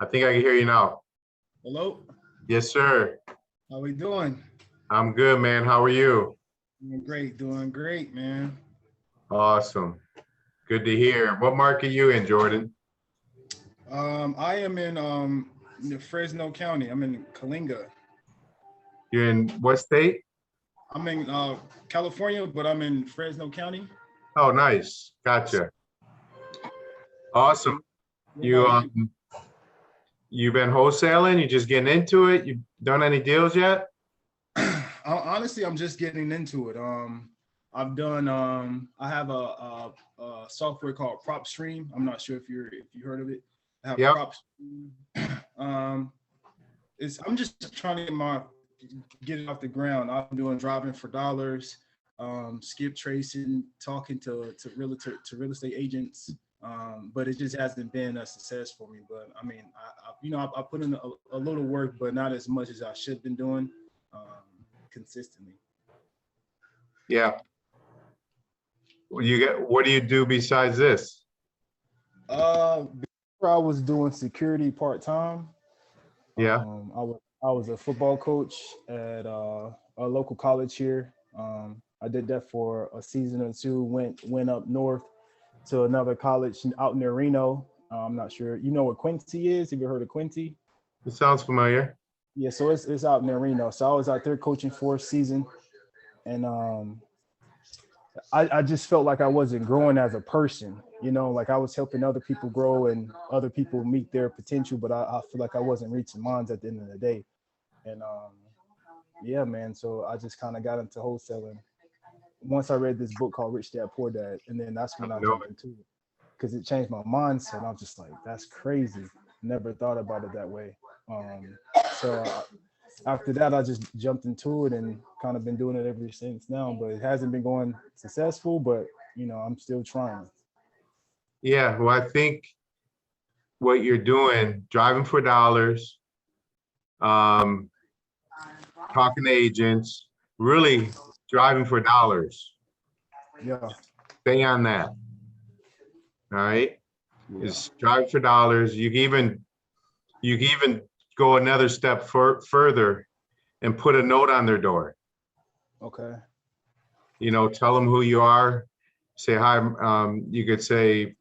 I think I can hear you now. Hello, Yes, sir. how we doing? I'm good, man. How are you? Doing great, man. Awesome. Good to hear. What market you in, Jordan? I am in the Fresno County. I'm in Kalinga. You're in what state? I'm in California, but I'm in Fresno County. Oh, nice. Gotcha. Awesome. What You about you? you've been wholesaling? You just getting into it? You done any deals yet? Honestly, I'm just getting into it. I've done. I have a software called PropStream. I'm not sure if you heard of it. I have Yep. PropStream. um, I'm just trying to get it off the ground. I'm doing driving for dollars, skip tracing, talking to real estate agents. But it just hasn't been a success for me. But I mean, I put in a little work, but not as much as I should have been doing consistently. Yeah. What do you do besides this? Before I was doing security part time. Yeah. I was a football coach at a local college here. I did that for a season or two. Went up north to another college out near Reno. I'm not sure. You know what Quincy is? Have you heard of Quincy? It sounds familiar. Yeah, so it's out near Reno. So I was out there coaching for a season, and I just felt like I wasn't growing as a person. You know, like I was helping other people grow and other people meet their potential, but I feel like I wasn't reaching mine at the end of the day. And yeah, man. So I just kind of got into wholesaling once I read this book called Rich Dad Poor Dad, and then that's I when I know jumped it. into it because it changed my mindset. I was just like, that's crazy. Never thought about it that way. So after that, I just jumped into it and kind of been doing it ever since now. But it hasn't been going successful. But I'm still trying. Yeah. Well, I think what you're doing, driving for dollars, um, talking to agents, really driving for dollars. Yeah, Stay on that. All right. yeah. Is drive for dollars. You can even go another step further and put a note on their door. Okay. Tell them who you are. Say hi. You could say,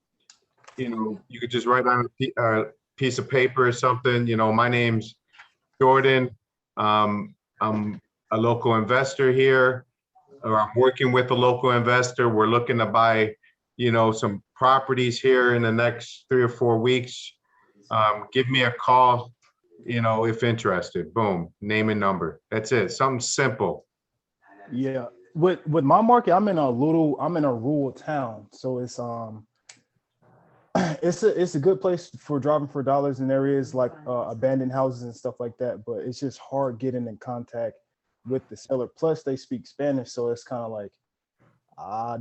you could just write on a piece of paper or something. My name's Jordan. I'm a local investor here, or I'm working with a local investor. We're looking to buy, some properties here in the next 3 or 4 weeks. Give me a call, if interested. Boom, name and number. That's it. Something simple. Yeah. With my market, I'm in a rural town, so it's it's a good place for driving for dollars in areas like abandoned houses and stuff like that. But it's just hard getting in contact with the seller. Plus, they speak Spanish, so it's kind of like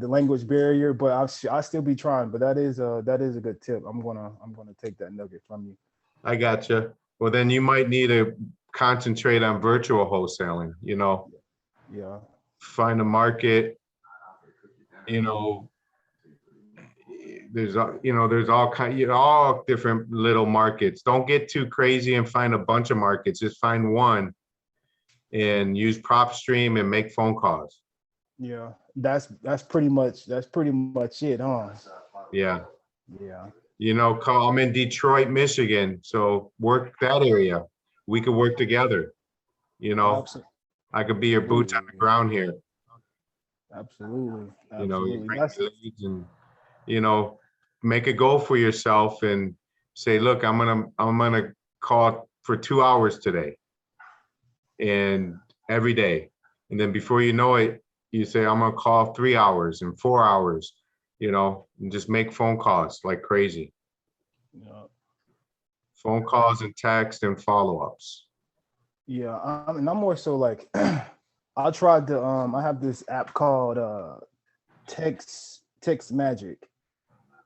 the language barrier. But I still be trying. But that is a good tip. I'm gonna take that nugget from you. I gotcha. Well, then you might need to concentrate on virtual wholesaling, Yeah. find a market, you know, there's all all different little markets. Don't get too crazy and find a bunch of markets. Just find one and use PropStream and make phone calls. Yeah. That's pretty much it, huh? Yeah. Yeah. I'm in Detroit, Michigan. So work that area. We could work together. You know, Absolutely. I could be your boots on the ground here. Absolutely. You Absolutely. bring That's leads and, you know, make a goal for yourself and say, look, I'm gonna call for 2 hours today and every day. And then before you know it, you say, I'm gonna call 3 hours and 4 hours, and just make phone calls like crazy. yeah. Phone calls and text and follow-ups. Yeah. And I'm more so like I tried to I have this app called Text Magic,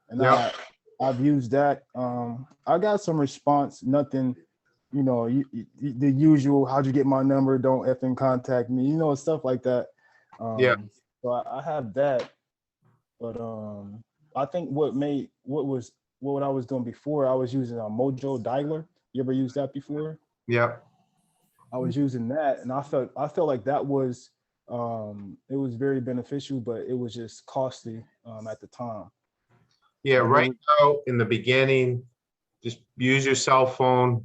and Yep. I've used that. I got some response, nothing, the usual, how'd you get my number? Don't effing contact me, stuff like that. Yeah. So I have that, but I think what I was doing before, I was using a Mojo Dialer. You ever used that before? Yep. I was using that, and I felt like that was it was very beneficial, but it was just costly at the time. Yeah, But right now in the beginning, just use your cell phone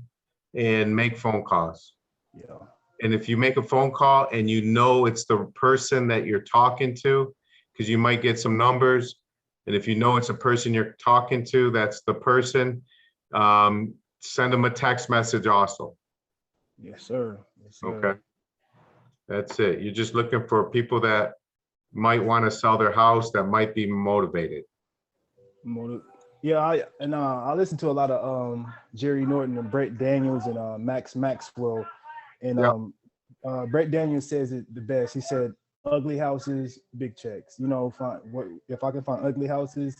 and make phone calls. yeah, And if you make a phone call and you know it's the person that you're talking to, because you might get some numbers, and if you know it's a person you're talking to, that's the person, send them a text message also. yes, sir. Yes, sir. Okay, that's it. You're just looking for people that might want to sell their house, that might be motivated. Yeah, I listen to a lot of Jerry Norton and Brett Daniels and Max Maxwell, and Yeah, Brett Daniels says it the best. He said, "Ugly houses, big checks." You know, if I can find ugly houses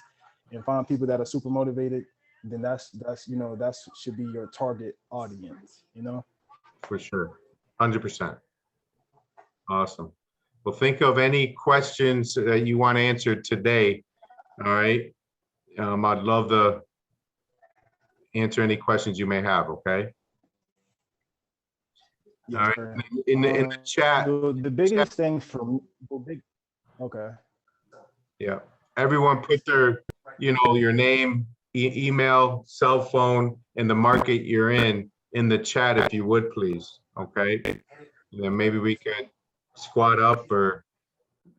and find people that are super motivated, then that's that should be your target audience. You know. for sure. 100%. Awesome. Well, think of any questions that you want answered today. All right. I'd love to answer any questions you may have. Okay. Yes, All right. sir. In the chat, The biggest thing for me, okay. yeah. Everyone put their, your name, email, cell phone, and the market you're in the chat, if you would, please. Okay. And then maybe we could squat up or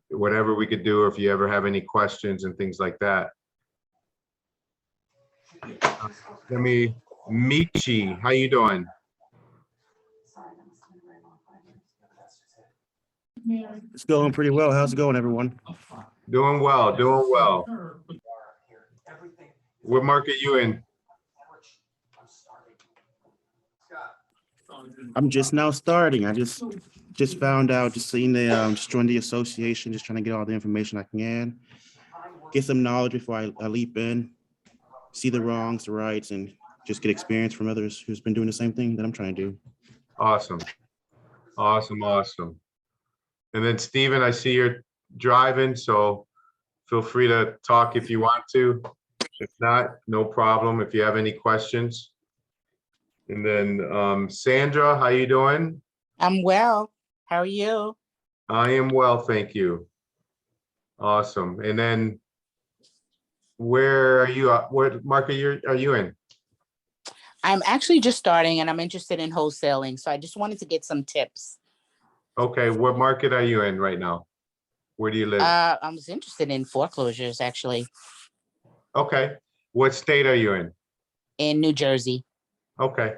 whatever we could do, if you ever have any questions and things like that. Let me, Michi, how you doing? It's going pretty well. How's it going, everyone? Doing well, doing well. What market you in? I'm just now starting. I just found out, just seeing just joined the association, just trying to get all the information I can, get some knowledge before I leap in, see the wrongs, the rights, and just get experience from others who's been doing the same thing that I'm trying to do. Awesome, awesome, awesome. And then Steven, I see you're driving, so feel free to talk if you want to. If not, no problem, if you have any questions. And then Sandra, how you doing? I'm well. How are you? I am well, thank you. Awesome. And then where are you? What market are you in? I'm actually just starting and I'm interested in wholesaling. So I just wanted to get some tips. Okay, what market are you in right now? Where do you live? I was interested in foreclosures actually Okay, what state are you in? in New Jersey. Okay.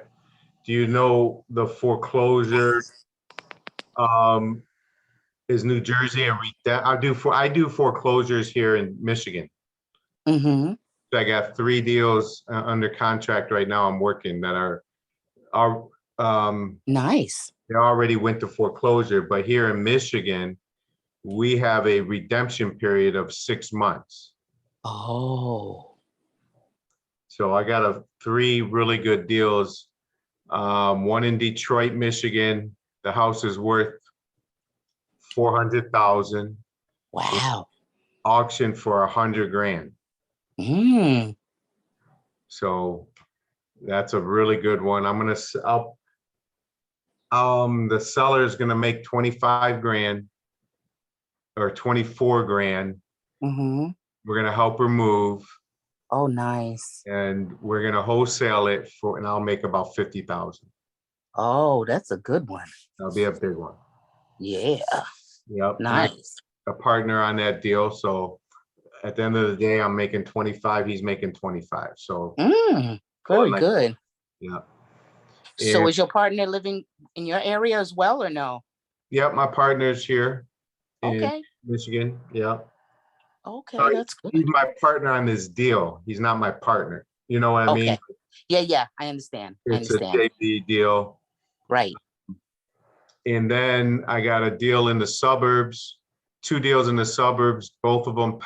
Do you know the foreclosure? Is New Jersey a I do foreclosures here in Michigan. Mm-hmm. I got 3 deals under contract right now. I'm working that are Nice. they already went to foreclosure, but here in Michigan, we have a redemption period of 6 months. Oh, So I got 3 really good deals. One in Detroit, Michigan. The house is worth 400,000. wow. Auction for 100 grand. Mm. So that's a really good one. The seller is gonna make 25 grand or 24 grand. Mm-hmm. We're gonna help her move Oh, nice. and we're gonna wholesale it and I'll make about 50,000. Oh, that's a good one. That'll be a big one. Yeah. Yep. And Nice. a partner on that deal. So at the end of the day, I'm making 25, he's making 25. So Very good. yeah. So And is your partner living in your area as well or no? yep, my partner's here in Okay. Michigan. Yeah. Okay, that's good. He's my partner on this deal. He's not my partner. You know what I mean? Okay. Yeah, I understand. It's a JV deal. Right. And then I got a deal in the suburbs, 2 deals in the suburbs. Both of them,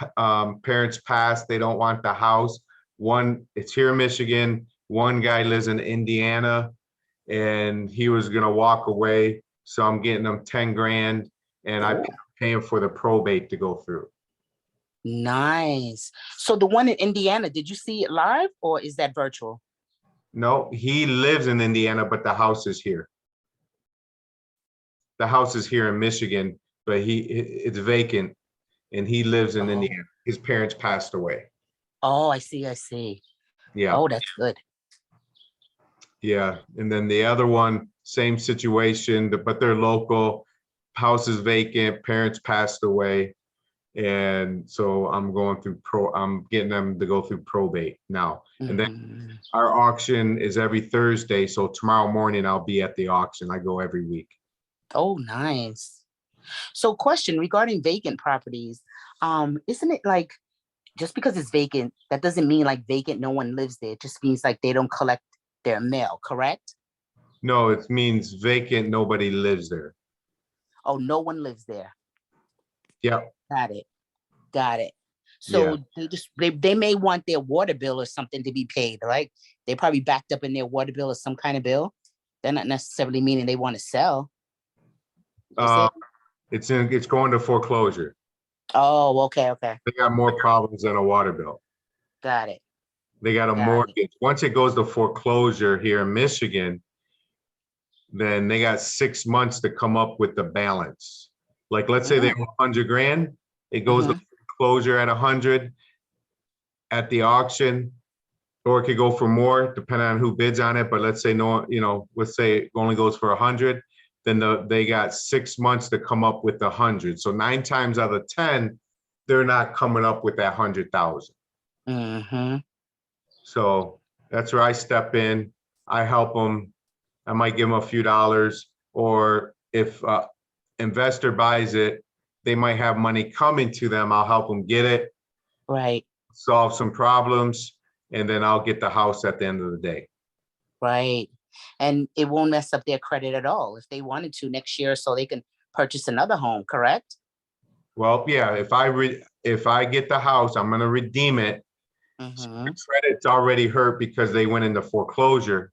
parents passed. They don't want the house. One, it's here in Michigan. One guy lives in Indiana and he was gonna walk away. So I'm getting him 10 grand and I'm paying for the probate to go through. Nice. So the one in Indiana, did you see it live or is that virtual? No, he lives in Indiana, but the house is here. The house is here in Michigan, but it's vacant and he lives in Oh. Indiana. His parents passed away. Oh, I see, I see. Yeah, Oh, that's good. yeah. And then the other one, same situation, but they're local. House is vacant, parents passed away. And so I'm getting them to go through probate now. And then Mhm. our auction is every Thursday. So tomorrow morning I'll be at the auction. I go every week. Oh, nice. So question regarding vacant properties, isn't it like just because it's vacant, that doesn't mean like vacant, no one lives there. It just means like they don't collect their mail, correct? No, it means vacant, nobody lives there. Oh, no one lives there. Yep. Got it. Got it. Yeah. So they may want their water bill or something to be paid, right? They probably backed up in their water bill or some kind of bill. They're not necessarily meaning they want to sell. Is Uh, it? it's going to foreclosure. Oh, okay, okay. They got more problems than a water bill. Got it. They got a Got it. mortgage. Once it goes to foreclosure here in Michigan, then they got 6 months to come up with the balance. Like, let's say they Mm. owe 100 grand, it goes to Mhm. foreclosure at 100 at the auction, or it could go for more depending on who bids on it. But let's say no, let's say it only goes for 100, then they got 6 months to come up with 100. So 9 times out of 10, they're not coming up with that 100,000. Mhm. So that's where I step in. I help them. I might give them a few dollars, or if investor buys it, they might have money coming to them. I'll help them get it, Right. solve some problems, and then I'll get the house at the end of the day. Right. And it won't mess up their credit at all if they wanted to next year, so they can purchase another home, correct? Well, yeah, if I get the house, I'm gonna redeem it. So Mm-hmm. the credit's already hurt because they went into foreclosure,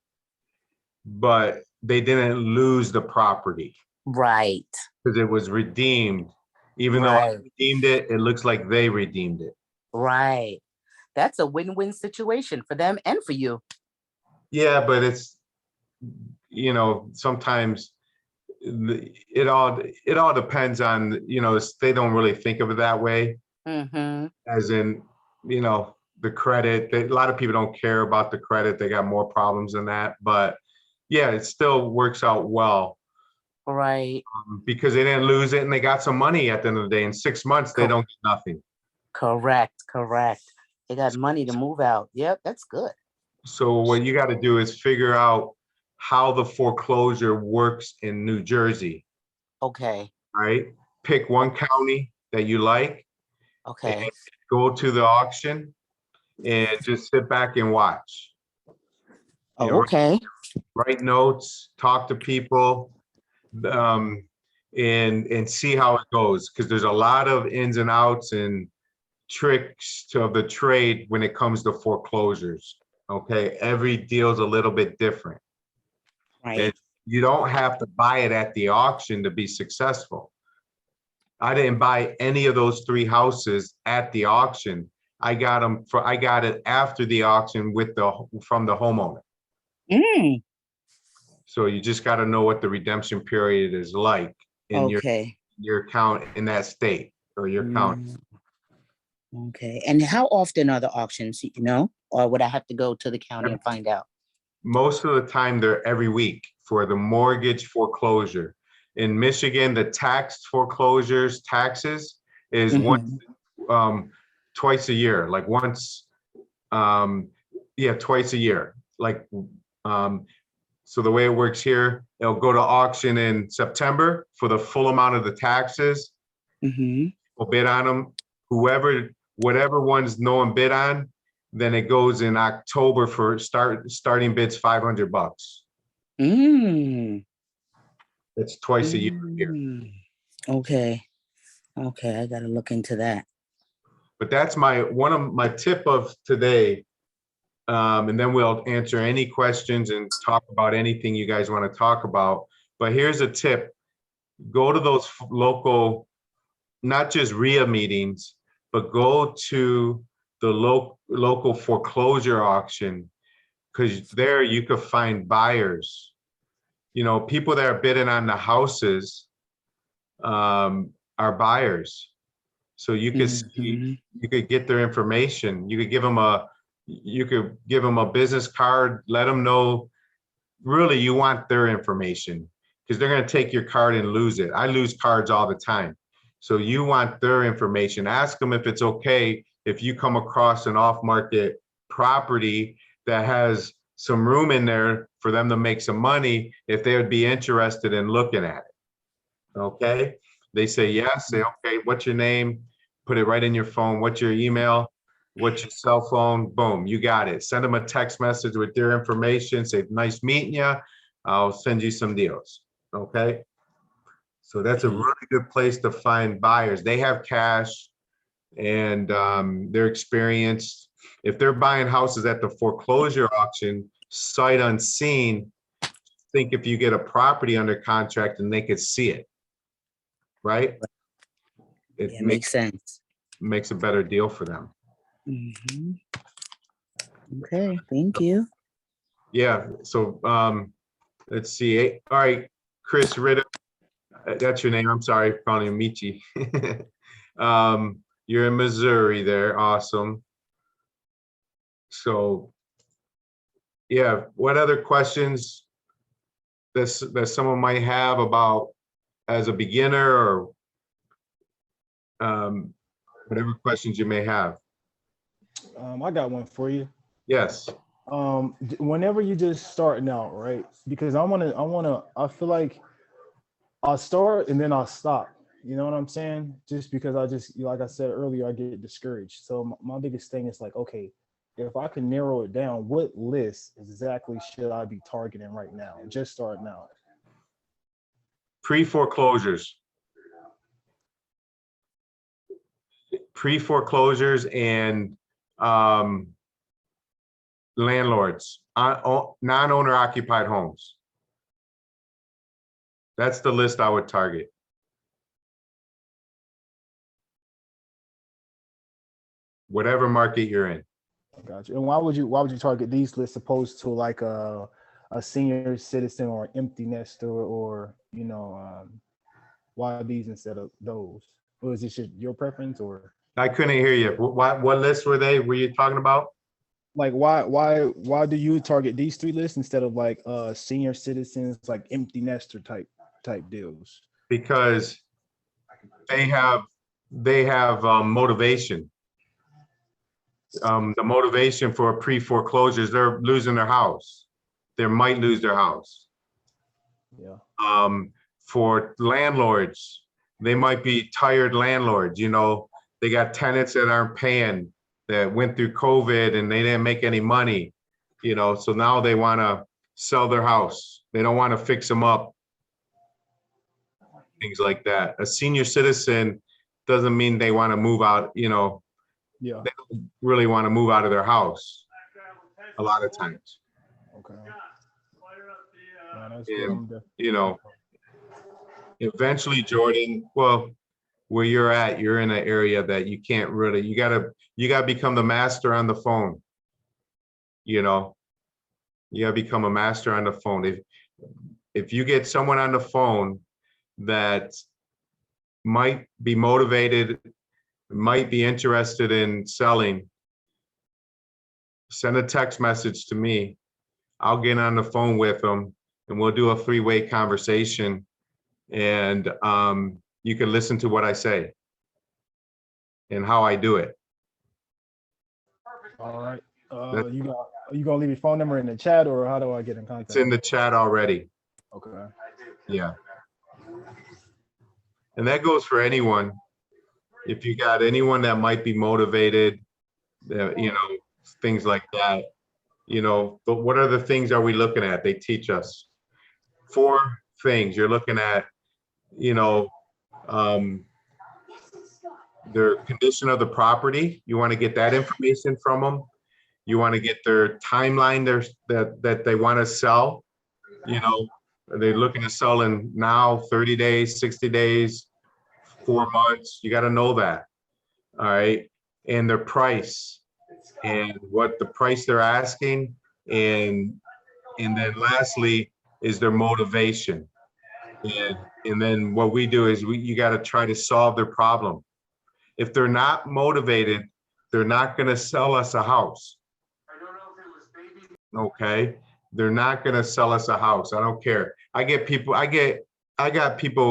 but they didn't lose the property Right. because it was redeemed. Even though I Right. redeemed it, it looks like they redeemed it. Right. That's a win-win situation for them and for you. Yeah, but it's, sometimes it all depends on, they don't really think of it that way, Mm-hmm. as in, the credit. A lot of people don't care about the credit. They got more problems than that. But yeah, it still works out well, Right. because they didn't lose it and they got some money at the end of the day. In 6 months, they Co- don't get nothing. Correct. Correct. They got money to move out. Yep, that's good. So what you got to do is figure out how the foreclosure works in New Jersey, Okay. right? Pick one county that you like and Okay. go to the auction and just sit back and watch. You Oh, know, okay. write notes, talk to people, um, and see how it goes. Because there's a lot of ins and outs and tricks of the trade when it comes to foreclosures. Okay, every deal's a little bit different. And Right. you don't have to buy it at the auction to be successful. I didn't buy any of those 3 houses at the auction. I got it after the auction from the homeowner. Mm. So you just got to know what the redemption period is like in Okay. your account in that state or your county. Okay. And how often are the auctions, or would I have to go to the county and find out? Most of the time, they're every week for the mortgage foreclosure. In Michigan, the tax foreclosures taxes is once, twice a year, like once, twice a year. Like, so the way it works here, it'll go to auction in September for the full amount of the taxes. Mm-hmm. We'll bid on them. Whatever one's no one bid on, then it goes in October for starting bids $500. Mm. It's twice a year here. Okay. Okay. I got to look into that. But that's one of my tip of today. And then we'll answer any questions and talk about anything you guys want to talk about. But here's a tip. Go to those local, not just RIA meetings, but go to the local foreclosure auction because there you could find buyers. You know, people that are bidding on the houses are buyers. So you could see, you could get their information. You could give them a business card, let them know really you want their information, because they're going to take your card and lose it. I lose cards all the time. So you want their information. Ask them if it's okay if you come across an off-market property that has some room in there for them to make some money, if they would be interested in looking at it. Okay? They say yes, say, okay, what's your name? Put it right in your phone. What's your email? What's your cell phone? Boom, you got it. Send them a text message with their information. Say, nice meeting you. I'll send you some deals. Okay? So that's a really good place to find buyers. They have cash and they're experienced. If they're buying houses at the foreclosure auction, sight unseen, think if you get a property under contract and they could see it, right? It Yeah, makes sense. makes a better deal for them. Mhm. Okay, thank you. Yeah, so let's see. All right, Chris Ritter, that's your name. I'm sorry, calling you Michi. You're in Missouri there. Awesome. So, yeah, what other questions that someone might have about as a beginner, or whatever questions you may have? I got one for you. Yes. Whenever you just starting out, right? Because I feel like I'll start and then I'll stop. You know what I'm saying? Just because like I said earlier, I get discouraged. So my biggest thing is like, okay, if I can narrow it down, what list exactly should I be targeting right now? Just starting out. Pre-foreclosures. Pre-foreclosures and landlords, non-owner occupied homes. That's the list I would target. Whatever market you're in. Gotcha. And why would you target these lists opposed to like a senior citizen or an empty nester, or why these instead of those? Or is it just your preference, or I couldn't hear you. What lists were you talking about? like why do you target these three lists instead of like senior citizens, like empty nester type deals? Because they have motivation. The motivation for pre-foreclosures, they're losing their house. They might lose their house. Yeah. For landlords, they might be tired landlords. They got tenants that aren't paying, that went through COVID and they didn't make any money, so now they want to sell their house. They don't want to fix them up, things like that. A senior citizen doesn't mean they want to move out, Yeah. they don't really want to move out of their house a lot of times. Okay. No, that's And, good. eventually, Jordan, well, where you're at, you're in an area that you can't really, you gotta become the master on the phone. You gotta become a master on the phone. If you get someone on the phone that might be motivated, might be interested in selling, send a text message to me. I'll get on the phone with them and we'll do a three-way conversation, and you can listen to what I say and how I do it. All right. You gonna leave your phone number in the chat, or how do I get in contact? It's in the chat already. Okay. Yeah. And that goes for anyone. If you got anyone that might be motivated, things like that, but what other things are we looking at? They teach us 4 things. You're looking at, their condition of the property. You want to get that information from them. You want to get their timeline that they want to sell. Are they looking to sell in now 30 days, 60 days, 4 months? You got to know that. All right. And their price, and what the price they're asking And then lastly is their motivation. And then what we do is you got to try to solve their problem. If they're not motivated, they're not going to sell us a house. Okay, they're not going to sell us a house. I don't care. I got people,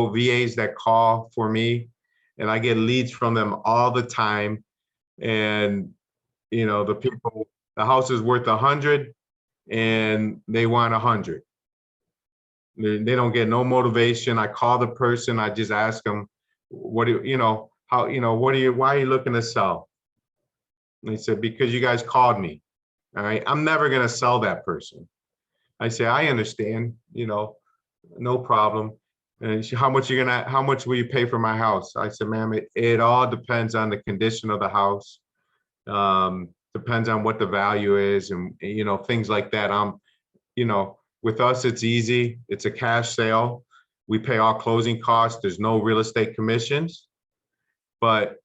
VAs that call for me, and I get leads from them all the time. And the house is worth 100 and they want 100. They don't get no motivation. I call the person, I just ask them, why are you looking to sell? And they said, because you guys called me. All right, I'm never going to sell that person. I say, I understand, no problem. And she, how much will you pay for my house? I said, ma'am, it all depends on the condition of the house. Depends on what the value is and, things like that. With us, it's easy. It's a cash sale. We pay all closing costs. There's no real estate commissions. But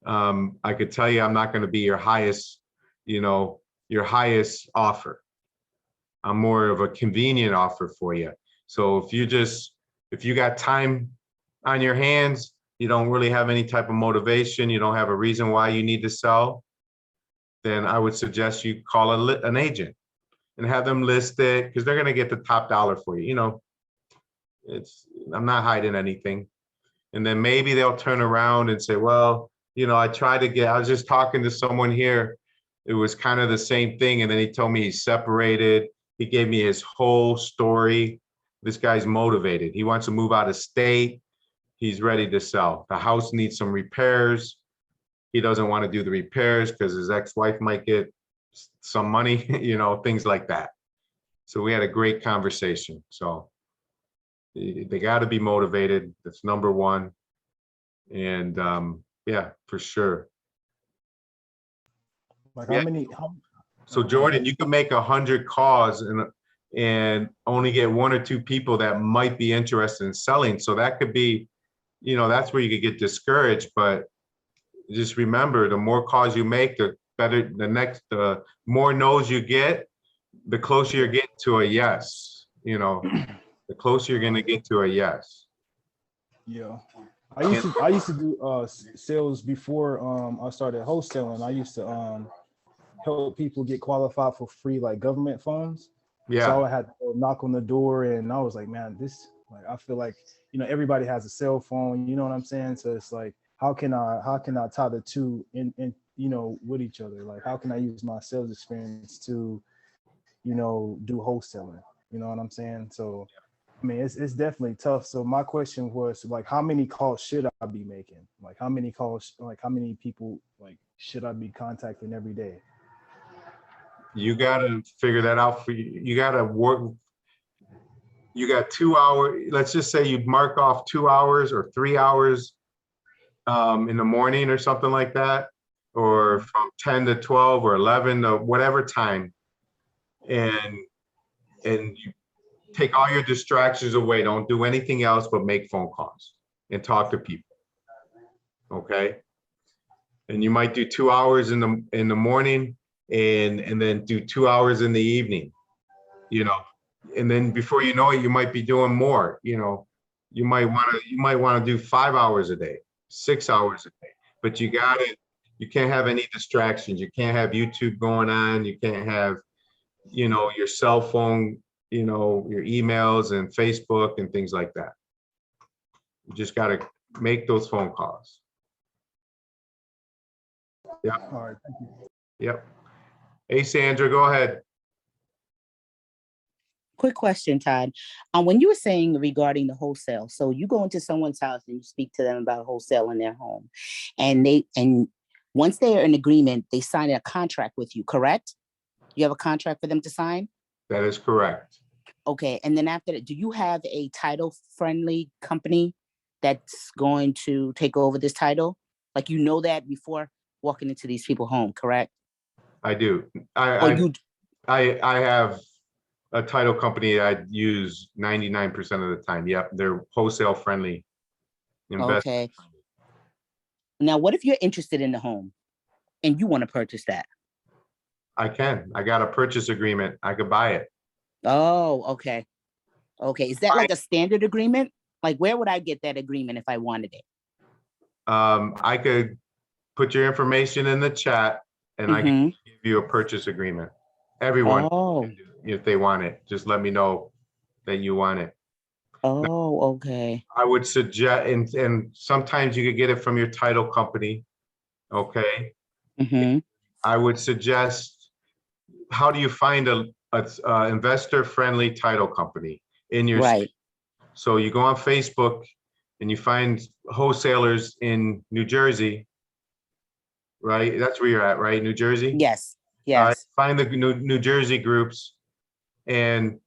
I could tell you, I'm not going to be your highest offer. I'm more of a convenient offer for you. So if you got time on your hands, you don't really have any type of motivation, you don't have a reason why you need to sell, then I would suggest you call an agent and have them list it, because they're going to get the top dollar for you. I'm not hiding anything. And then maybe they'll turn around and say, well, I was just talking to someone here. It was kind of the same thing. And then he told me he's separated. He gave me his whole story. This guy's motivated. He wants to move out of state. He's ready to sell. The house needs some repairs. He doesn't want to do the repairs because his ex-wife might get some money, things like that. So we had a great conversation. So they got to be motivated. That's number one. And yeah, for sure. Like Yeah. how many? So Jordan, you can make 100 calls and only get 1 or 2 people that might be interested in selling. So that could be, that's where you could get discouraged. But just remember, the more calls you make, the better. The more no's you get, the closer you're getting to a yes. The closer you're going to get to a yes. Yeah, I used to do sales before I started wholesaling. I used to help people get qualified for free like government funds. Yeah. So I had to knock on the door, and I was like, man, I feel like everybody has a cell phone. You know what I'm saying? So it's like, how can I tie the two in with each other? Like, how can I use my sales experience to do wholesaling? You know what I'm saying? So I mean, it's definitely tough. So my question was like, how many calls should I be making? Like, how many people should I be contacting every day? You got to figure that out for you. You got to work. You got 2 hours. Let's just say you mark off 2 hours or 3 hours in the morning or something like that, or from 10 to 12 or 11 to whatever time. And you take all your distractions away. Don't do anything else but make phone calls and talk to people. Okay. And you might do 2 hours in the morning and then do 2 hours in the evening, and then before you know it, you might be doing more. You might want to do 5 hours a day, 6 hours a day, but you can't have any distractions. You can't have YouTube going on. You can't have, your cell phone, your emails and Facebook and things like that. You just got to make those phone calls. Yeah. All right, thank you. Yep. Hey, Sandra, go ahead. Quick question, Todd. When you were saying regarding the wholesale, so you go into someone's house and you speak to them about wholesale in their home, and once they are in agreement, they sign a contract with you, correct? You have a contract for them to sign? That is correct. Okay, and then after that, do you have a title-friendly company that's going to take over this title? Like, that before walking into these people's home, correct? I do. I have a title company I use 99% of the time. Yep, they're wholesale friendly. Okay. Now, what if you're interested in the home and you want to purchase that? I can. I got a purchase agreement. I could buy it. Oh, okay. Okay. Is that like a standard agreement? Like where would I get that agreement if I wanted it? I could put your information in the chat and I can give you a purchase agreement. Everyone, Oh, if they want it, just let me know that you want it. oh, okay. I would suggest, and sometimes you could get it from your title company. Okay. Mm-hmm. I would suggest, how do you find a investor-friendly title company in your Right. state? So you go on Facebook and you find wholesalers in New Jersey, right? That's where you're at, right? New Jersey? Yes. All right. Yes. Find the New Jersey groups, and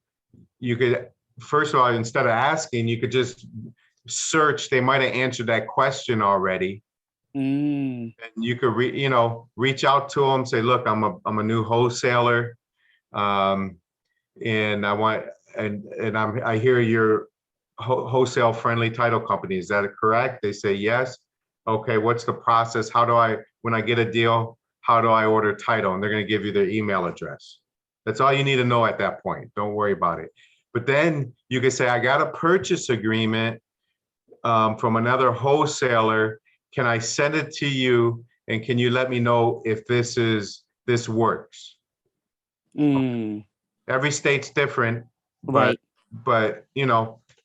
you could, first of all, instead of asking, you could just search. They might have answered that question already. Mm, And you could reach out to them, say, look, I'm a new wholesaler. And I want, I hear you're wholesale friendly title company. Is that correct? They say yes. Okay, what's the process? How do I, when I get a deal, how do I order title? And they're going to give you their email address. That's all you need to know at that point. Don't worry about it. But then you can say, I got a purchase agreement from another wholesaler. Can I send it to you? And can you let me know if this works? mm, Every state's different, right. but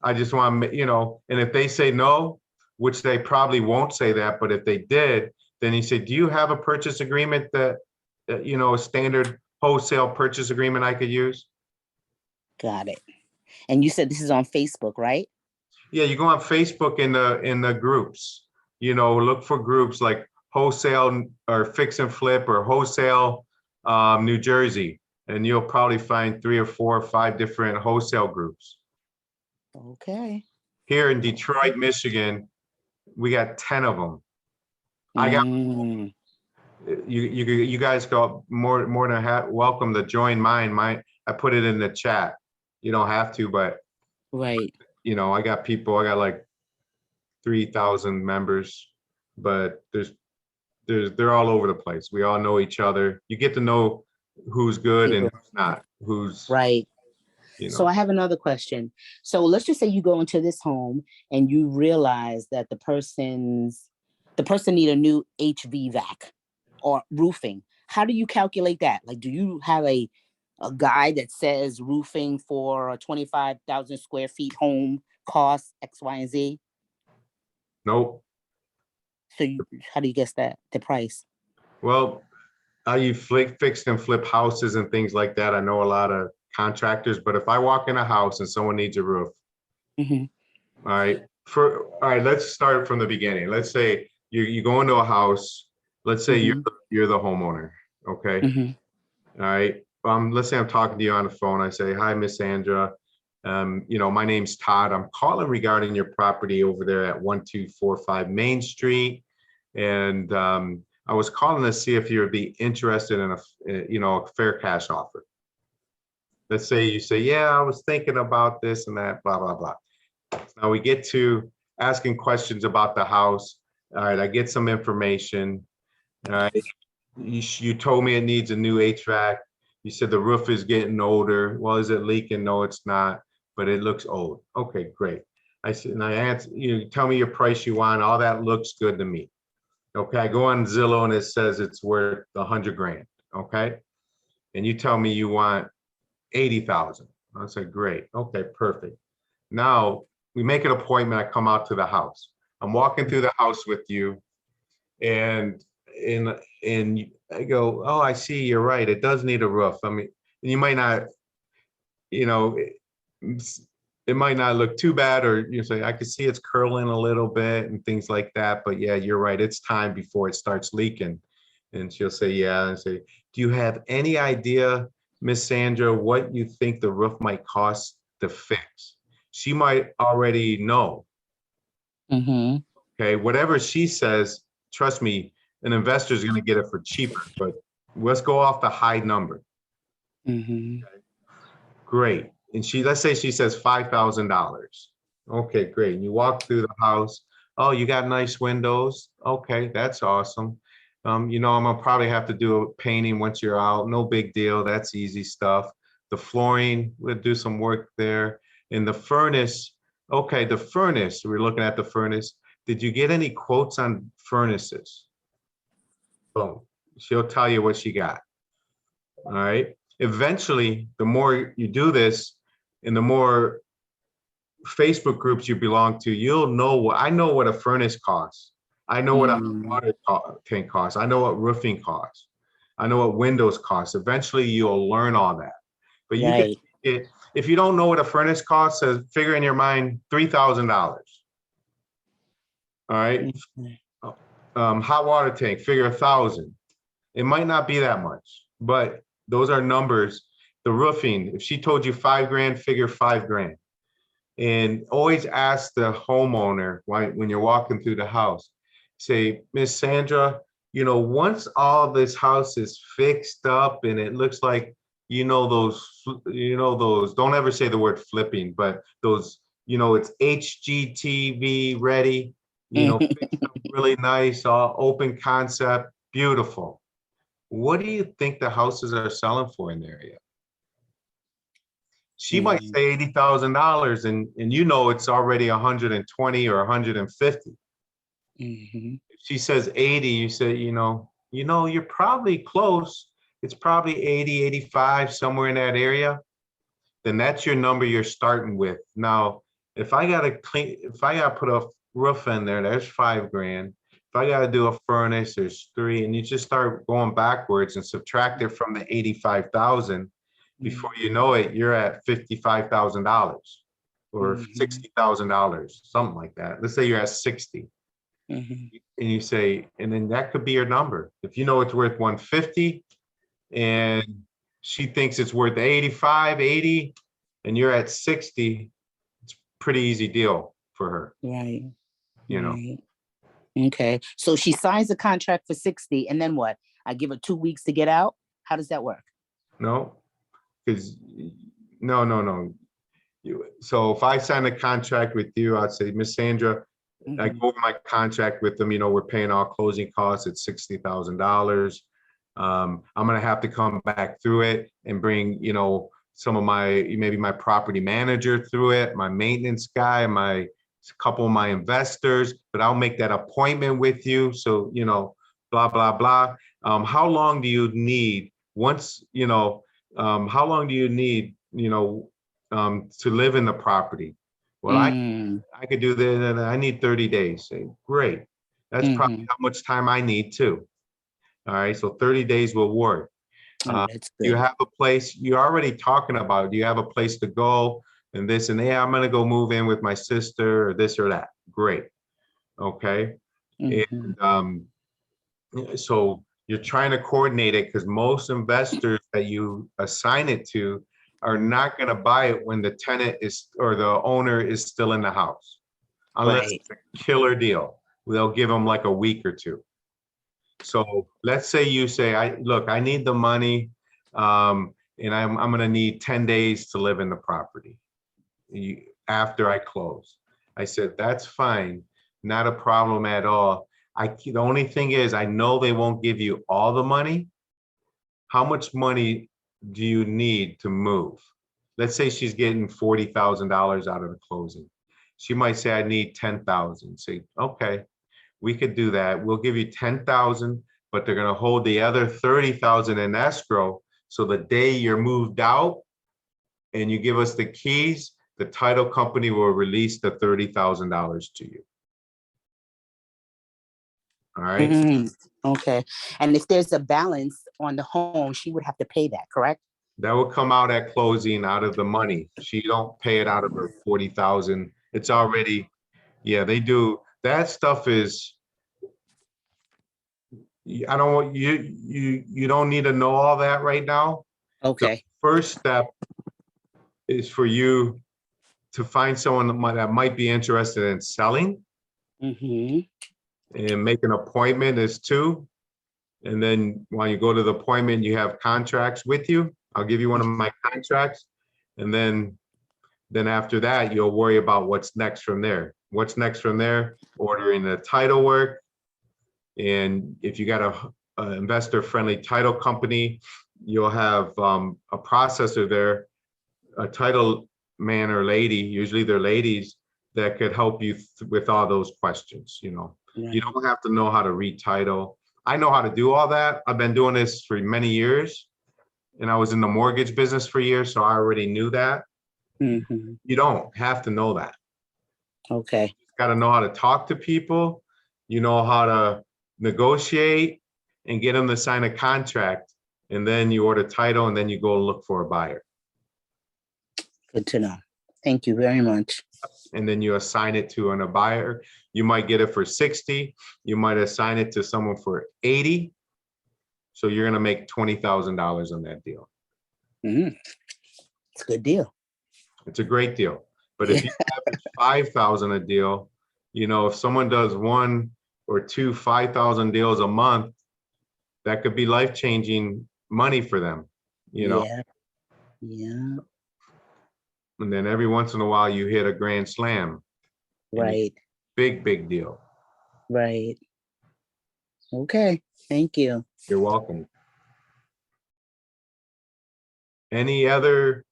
I just want to, and if they say no, which they probably won't say that, but if they did, then you say, do you have a purchase agreement that a standard wholesale purchase agreement I could use? Got it. And you said this is on Facebook, right? Yeah, you go on Facebook in the groups, look for groups like wholesale or fix and flip or wholesale New Jersey, and you'll probably find 3 or 4 or 5 different wholesale groups. Okay. Here in Detroit, Michigan, we got 10 of them. I got you guys go more than welcome to join mine. I put it in the chat. You don't have to, but Right. I got people. I got like 3,000 members, but they're all over the place. We all know each other. You get to know who's good and People. who's not. Who's Right. So I have another question. So let's just say you go into this home and you realize that the person need a new HVAC or roofing. How do you calculate that? Like, do you have a guide that says roofing for a 25,000 square feet home costs X, Y, and Z? Nope. So how do you guess the price? Well, how you fix and flip houses and things like that. I know a lot of contractors, but if I walk in a house and someone needs a roof, Mm-hmm. all right, let's start from the beginning. Let's say you go into a house. Let's say you're the homeowner. Okay. Mm-hmm. All right. Let's say I'm talking to you on the phone. I say, hi, Miss Sandra. My name's Todd. I'm calling regarding your property over there at 1245 Main Street. And I was calling to see if you would be interested in a fair cash offer. Let's say you say, yeah, I was thinking about this and that, blah, blah, blah. Now we get to asking questions about the house. All right, I get some information. All right, you told me it needs a new HVAC. You said the roof is getting older. Well, is it leaking? No, it's not, but it looks old. Okay, great. I said, and I answer, you tell me your price you want. All that looks good to me. Okay, I go on Zillow and it says it's worth 100 grand. Okay, and you tell me you want 80,000. I said, great. Okay, perfect. Now we make an appointment. I come out to the house. I'm walking through the house with you, and I go, oh, I see. You're right. It does need a roof. I mean, you might not, it might not look too bad, or you say, I can see it's curling a little bit and things like that. But yeah, you're right. It's time before it starts leaking. And she'll say, yeah. And I say, do you have any idea, Miss Sandra, what you think the roof might cost to fix? She might already know. Mm-hmm. Okay, whatever she says, trust me, an investor is going to get it for cheaper, but let's go off the high number. Mm-hmm. Okay. Great. And let's say she says $5,000. Okay, great. And you walk through the house. Oh, you got nice windows. Okay, that's awesome. You know, I'm gonna probably have to do a painting once you're out. No big deal. That's easy stuff. The flooring, we'll do some work there. And the furnace, okay, the furnace, we're looking at the furnace. Did you get any quotes on furnaces? Boom. She'll tell you what she got. All right. Eventually, the more you do this and the more Facebook groups you belong to, you'll know what I know what a furnace costs. I know what a water tank costs. I know what roofing costs. I know what windows cost. Eventually, you'll learn all that. But you can, Right. if you don't know what a furnace costs, figure in your mind $3,000. All right. Hot water tank, figure 1,000. It might not be that much, but those are numbers. The roofing, if she told you 5 grand, figure 5 grand. And always ask the homeowner when you're walking through the house, say, Miss Sandra, you know, once all this house is fixed up and it looks like, those, don't ever say the word flipping, but those, it's HGTV ready, fixed up really nice, all open concept, beautiful. What do you think the houses are selling for in the area? She might say $80,000 and it's already 120 or 150. If she says 80, you say, you're probably close. It's probably 80, 85, somewhere in that area. Then that's your number you're starting with. Now, if I gotta put a roof in there, there's 5 grand. If I gotta do a furnace, there's 3, and you just start going backwards and subtract it from the 85,000. Before you know it, you're at $55,000 or $60,000, something like that. Let's say you're at 60. And you say, and then that could be your number. If you know it's worth 150 and she thinks it's worth 85, 80, and you're at 60, it's a pretty easy deal for her. Right. Right. Okay. So she signs a contract for 60, and then what? I give her 2 weeks to get out? How does that work? No, because no. So if I sign a contract with you, I'd say, Miss Sandra, I go over my contract with them, we're paying all closing costs at $60,000. I'm going to have to come back through it and bring, some of maybe my property manager through it, my maintenance guy, a couple of my investors, but I'll make that appointment with you. So, blah, blah, blah. How long do you need how long do you need, to live in the property? Well, I could do that, and I need 30 days. Say, great. That's probably how much time I need too. All right, so 30 days will work. That's good. You have a place, you're already talking about, do you have a place to go and this and I'm gonna go move in with my sister or this or that. Great. Okay. And so you're trying to coordinate it because most investors that you assign it to are not going to buy it when the tenant is or the owner is still in the house, unless it's a killer deal. They'll give them like a week or 2. So let's say you say, I need the money, and I'm going to need 10 days to live in the property after I close. I said, that's fine, not a problem at all. The only thing is, I know they won't give you all the money. How much money do you need to move? Let's say she's getting $40,000 out of the closing. She might say, I need 10,000. Say, okay, we could do that. We'll give you 10,000, but they're gonna hold the other 30,000 in escrow. So the day you're moved out and you give us the keys, the title company will release the $30,000 to you. All right. Okay. And if there's a balance on the home, she would have to pay that, correct? That will come out at closing out of the money. She don't pay it out of her 40,000. It's already, they do. That stuff is, I don't want you don't need to know all that right now. Okay. The first step is for you to find someone that might be interested in selling. And make an appointment as 2. And then when you go to the appointment, you have contracts with you. I'll give you one of my contracts. And then after that, you'll worry about what's next from there. What's next from there? Ordering the title work, And if you got a investor-friendly title company, you'll have a processor there, a title man or lady, usually they're ladies, that could help you with all those questions, you know. You don't have to know how to read title. I know how to do all that. I've been doing this for many years, and I was in the mortgage business for years, so I already knew that. Mhm. You don't have to know that. Okay. Got to know how to talk to people. You know how to negotiate and get them to sign a contract, and then you order title, and then you go look for a buyer. Good to know. Thank you very much. And then you assign it to a buyer. You might get it for 60. You might assign it to someone for 80. So you're gonna make $20,000 on that deal. It's a good deal. It's a great deal. But if you have 5,000 a deal, you know, if someone does 1 or 2 5,000 deals a month, that could be life-changing money for them, you know. Yeah. Yeah. And then every once in a while you hit a grand slam. Right. Big deal. Right. Okay. Thank you. You're welcome. Any other?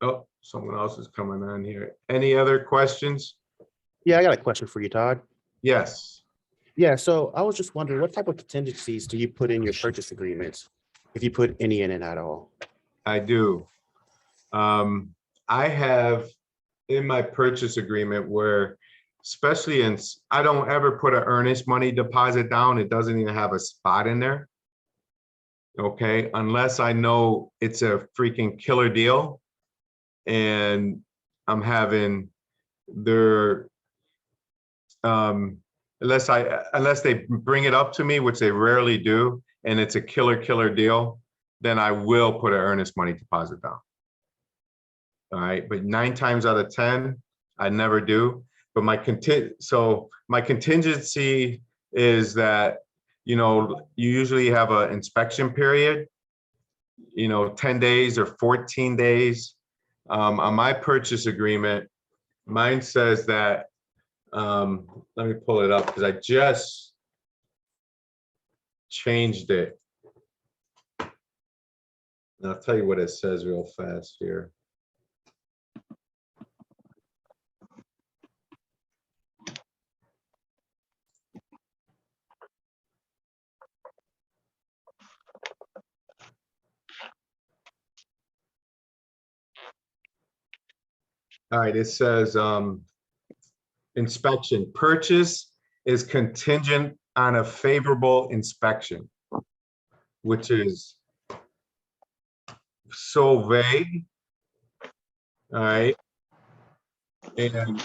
Oh, someone else is coming on here. Any other questions? Yeah, I got a question for you, Todd. Yes. Yeah, so I was just wondering, what type of contingencies do you put in your purchase agreements, if you put any in it at all? I do. I have in my purchase agreement where, especially in, I don't ever put an earnest money deposit down. It doesn't even have a spot in there. Okay, unless I know it's a freaking killer deal and I'm having their, unless they bring it up to me, which they rarely do, and it's a killer deal, then I will put an earnest money deposit down. All right, but 9 times out of 10, I never do. But my contingency is that, you know, you usually have an inspection period, you know, 10 days or 14 days. On my purchase agreement, mine says that, let me pull it up because I just changed it. And I'll tell you what it says real fast here. All right, it says inspection. Purchase is contingent on a favorable inspection, which is so vague. All right. And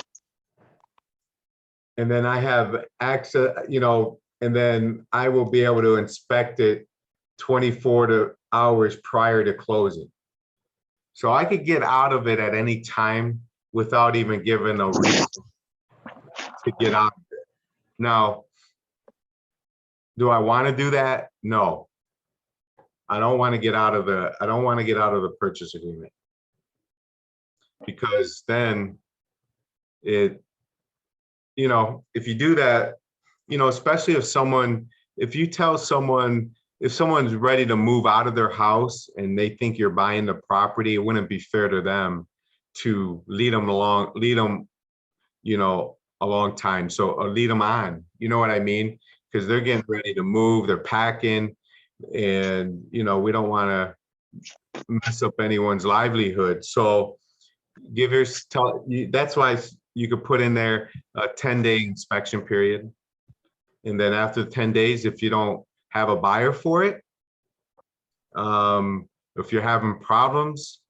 then I have access, you know, and then I will be able to inspect it 24 hours prior to closing. So I could get out of it at any time without even giving a reason to get out of it. Now, do I want to do that? No. I don't want to get out of the purchase agreement, because then it, you know, if you do that, you know, especially if you tell someone, if someone's ready to move out of their house and they think you're buying the property, it wouldn't be fair to them to lead them, you know, a long time. So, or lead them on, you know what I mean? Because they're getting ready to move, they're packing, and, you know, we don't want to mess up anyone's livelihood. So that's why you could put in there a 10-day inspection period. And then after 10 days, if you don't have a buyer for it, if you're having problems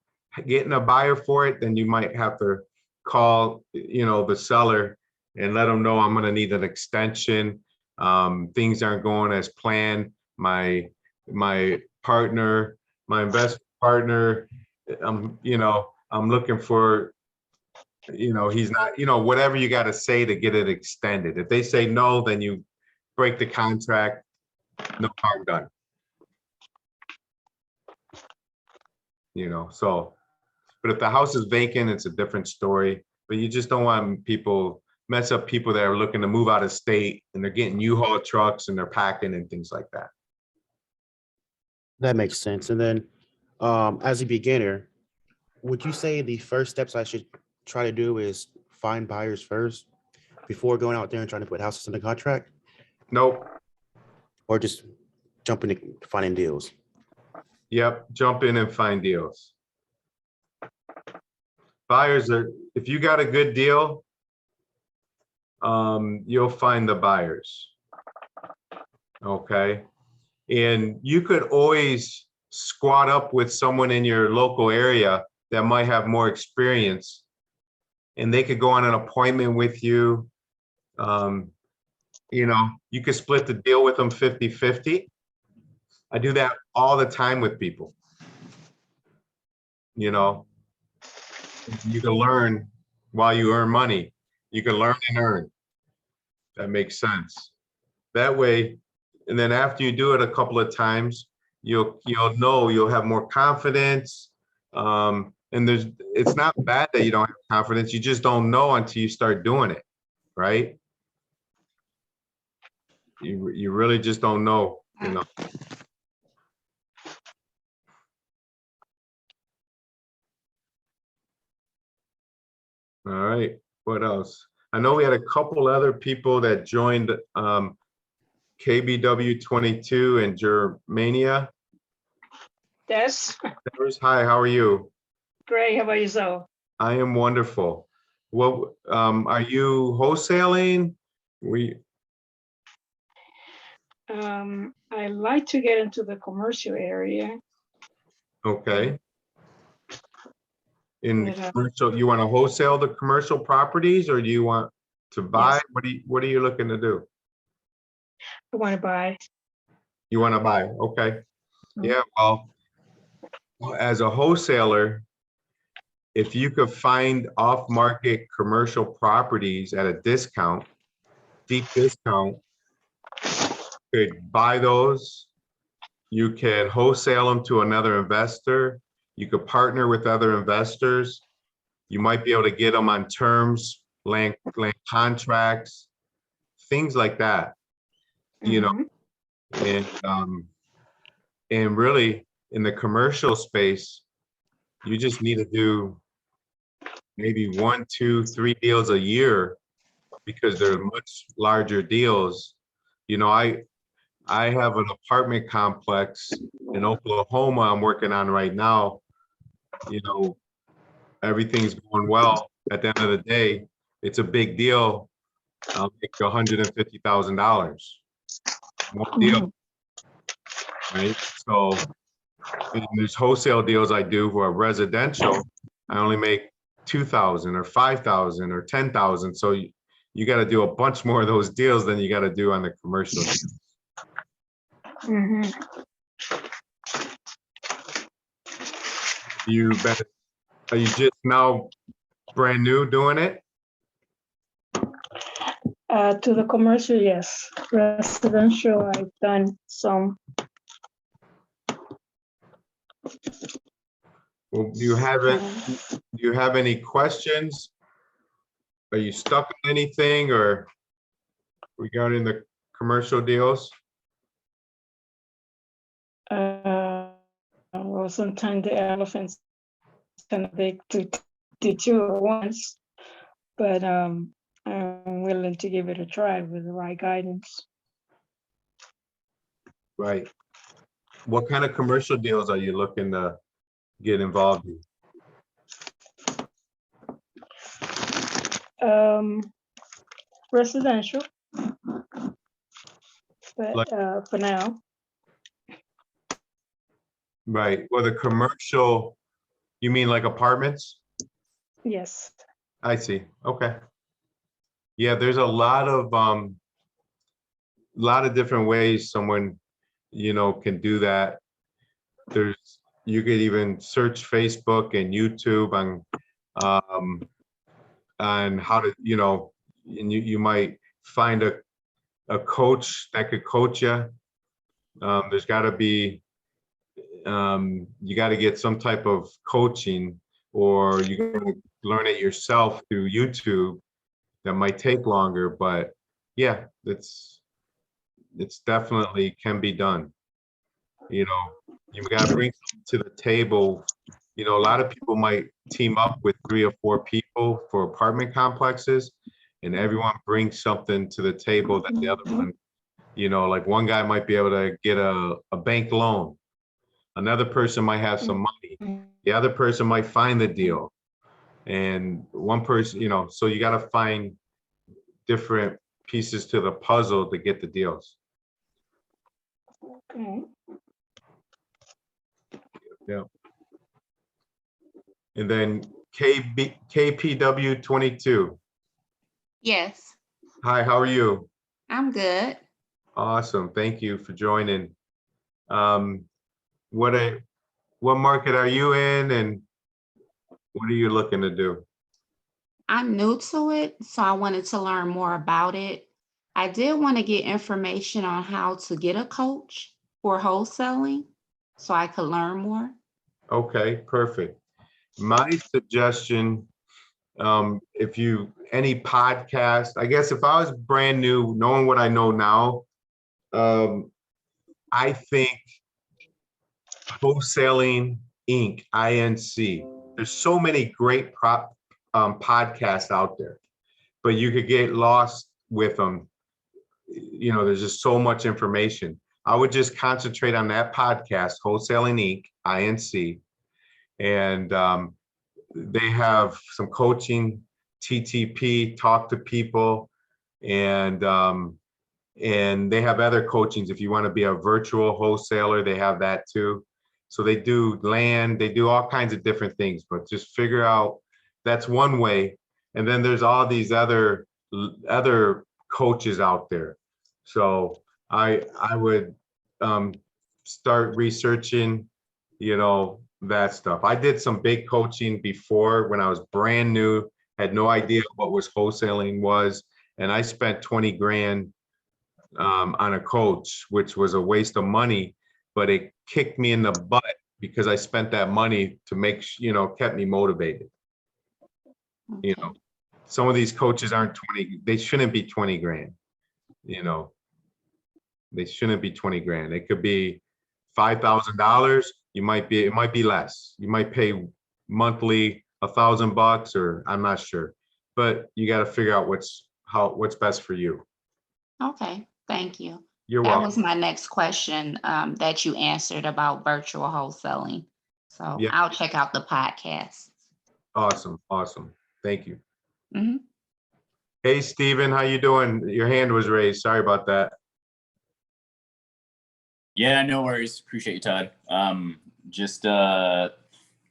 getting a buyer for it, then you might have to call, you know, the seller and let them know I'm going to need an extension. Things aren't going as planned. My partner, my investment partner, you know, I'm looking for, you know, he's not, you know, whatever you got to say to get it extended. If they say no, then you break the contract, no harm done. You know, so, but if the house is vacant, it's a different story. But you just don't want people mess up people that are looking to move out of state and they're getting U-Haul trucks and they're packing and things like that. That makes sense. And then, as a beginner, would you say the first steps I should try to do is find buyers first before going out there and trying to put houses under contract, Nope. or just jump into finding deals? Yep. Jump in and find deals. Buyers are, if you got a good deal, you'll find the buyers. Okay. And you could always squat up with someone in your local area that might have more experience, and they could go on an appointment with you. You know, you could split the deal with them 50-50. I do that all the time with people. You know, you can learn while you earn money. You can learn and earn. That makes sense. That way, and then after you do it a couple of times, you'll know, you'll have more confidence. And it's not bad that you don't have confidence. You just don't know until you start doing it, right? You really just don't know, you know. All right, what else? I know we had a couple other people that joined KBW 22 and Germania. Yes, Hi, how are you? great. How about yourself? I am wonderful. What are you wholesaling? I like to get into the commercial area. Okay. In Yeah. commercial, you want to wholesale the commercial properties, or do you want to buy? Yes. What are you looking to do? I want to buy. You want to buy? Okay. Mhm. Yeah, well, as a wholesaler, if you could find off-market commercial properties at a discount, deep discount, you could buy those. You can wholesale them to another investor. You could partner with other investors. You might be able to get them on terms, land contracts, things like that, you know. Mhm. And really in the commercial space, you just need to do maybe 1, 2, 3 deals a year, because they're much larger deals. You know, I have an apartment complex in Oklahoma I'm working on right now. You know, everything's going well. At the end of the day, it's a big deal. I'll make $150,000. One deal, right? So, and there's wholesale deals I do for residential. I only make 2,000 or 5,000 or 10,000. So you got to do a bunch more of those deals than you got to do on the commercial. Mhm. Are you just now brand new doing it? To the commercial, yes. Residential, I've done some. Well, do you have any questions? Are you stuck on anything or regarding the commercial deals? Well, sometimes the elephant's kind of big to chew at once, but I'm willing to give it a try with the right guidance. Right. What kind of commercial deals are you looking to get involved in? Residential, but Like- for now. Right. Well, the commercial, you mean like apartments? Yes. I see. Okay. Yeah, there's a lot of different ways someone, you know, can do that. You could even search Facebook and YouTube on how to, you know, and you might find a coach that could coach you. There's got to be, you got to get some type of coaching, or you got to learn it yourself through YouTube. that might take longer, but yeah, it's definitely can be done. You know, you've got to bring something to the table. You know, a lot of people might team up with 3 or 4 people for apartment complexes, and everyone brings something to the table that the other one, you know, like one guy might be able to get a bank loan. Another person might have some money. The other person might find the deal. And one person, you know, so you got to find different pieces to the puzzle to get the deals. Okay. Yeah. And then KPW 22. Yes, Hi, how are you? I'm good. Awesome. Thank you for joining. Um, what market are you in, and what are you looking to do? I'm new to it, so I wanted to learn more about it. I did want to get information on how to get a coach for wholesaling so I could learn more. Okay, perfect. My suggestion, if you, any podcast, I guess if I was brand new, knowing what I know now, I think Wholesaling Inc., INC. There's so many great podcasts out there, but you could get lost with them. You know, there's just so much information. I would just concentrate on that podcast, Wholesaling Inc., INC, and they have some coaching, TTP, talk to people, and they have other coachings. If you want to be a virtual wholesaler, they have that too. So they do land, they do all kinds of different things, but just figure out, that's one way. And then there's all these other coaches out there. So I would start researching, you know, that stuff. I did some big coaching before when I was brand new, had no idea what was wholesaling was. And I spent 20 grand on a coach, which was a waste of money, but it kicked me in the butt because I spent that money to make, you know, kept me motivated. You Okay. know, some of these coaches aren't 20, they shouldn't be 20 grand, you know, they shouldn't be 20 grand. It could be $5,000. It might be less. You might pay monthly $1,000, or I'm not sure, but you got to figure out what's best for you. Okay, thank you. You're That welcome. was my next question that you answered about virtual wholesaling. So Yeah. I'll check out the podcast. Awesome. Awesome. Thank you. Mhm. Hey, Steven, how you doing? Your hand was raised. Sorry about that. Yeah, no worries. Appreciate you, Todd. I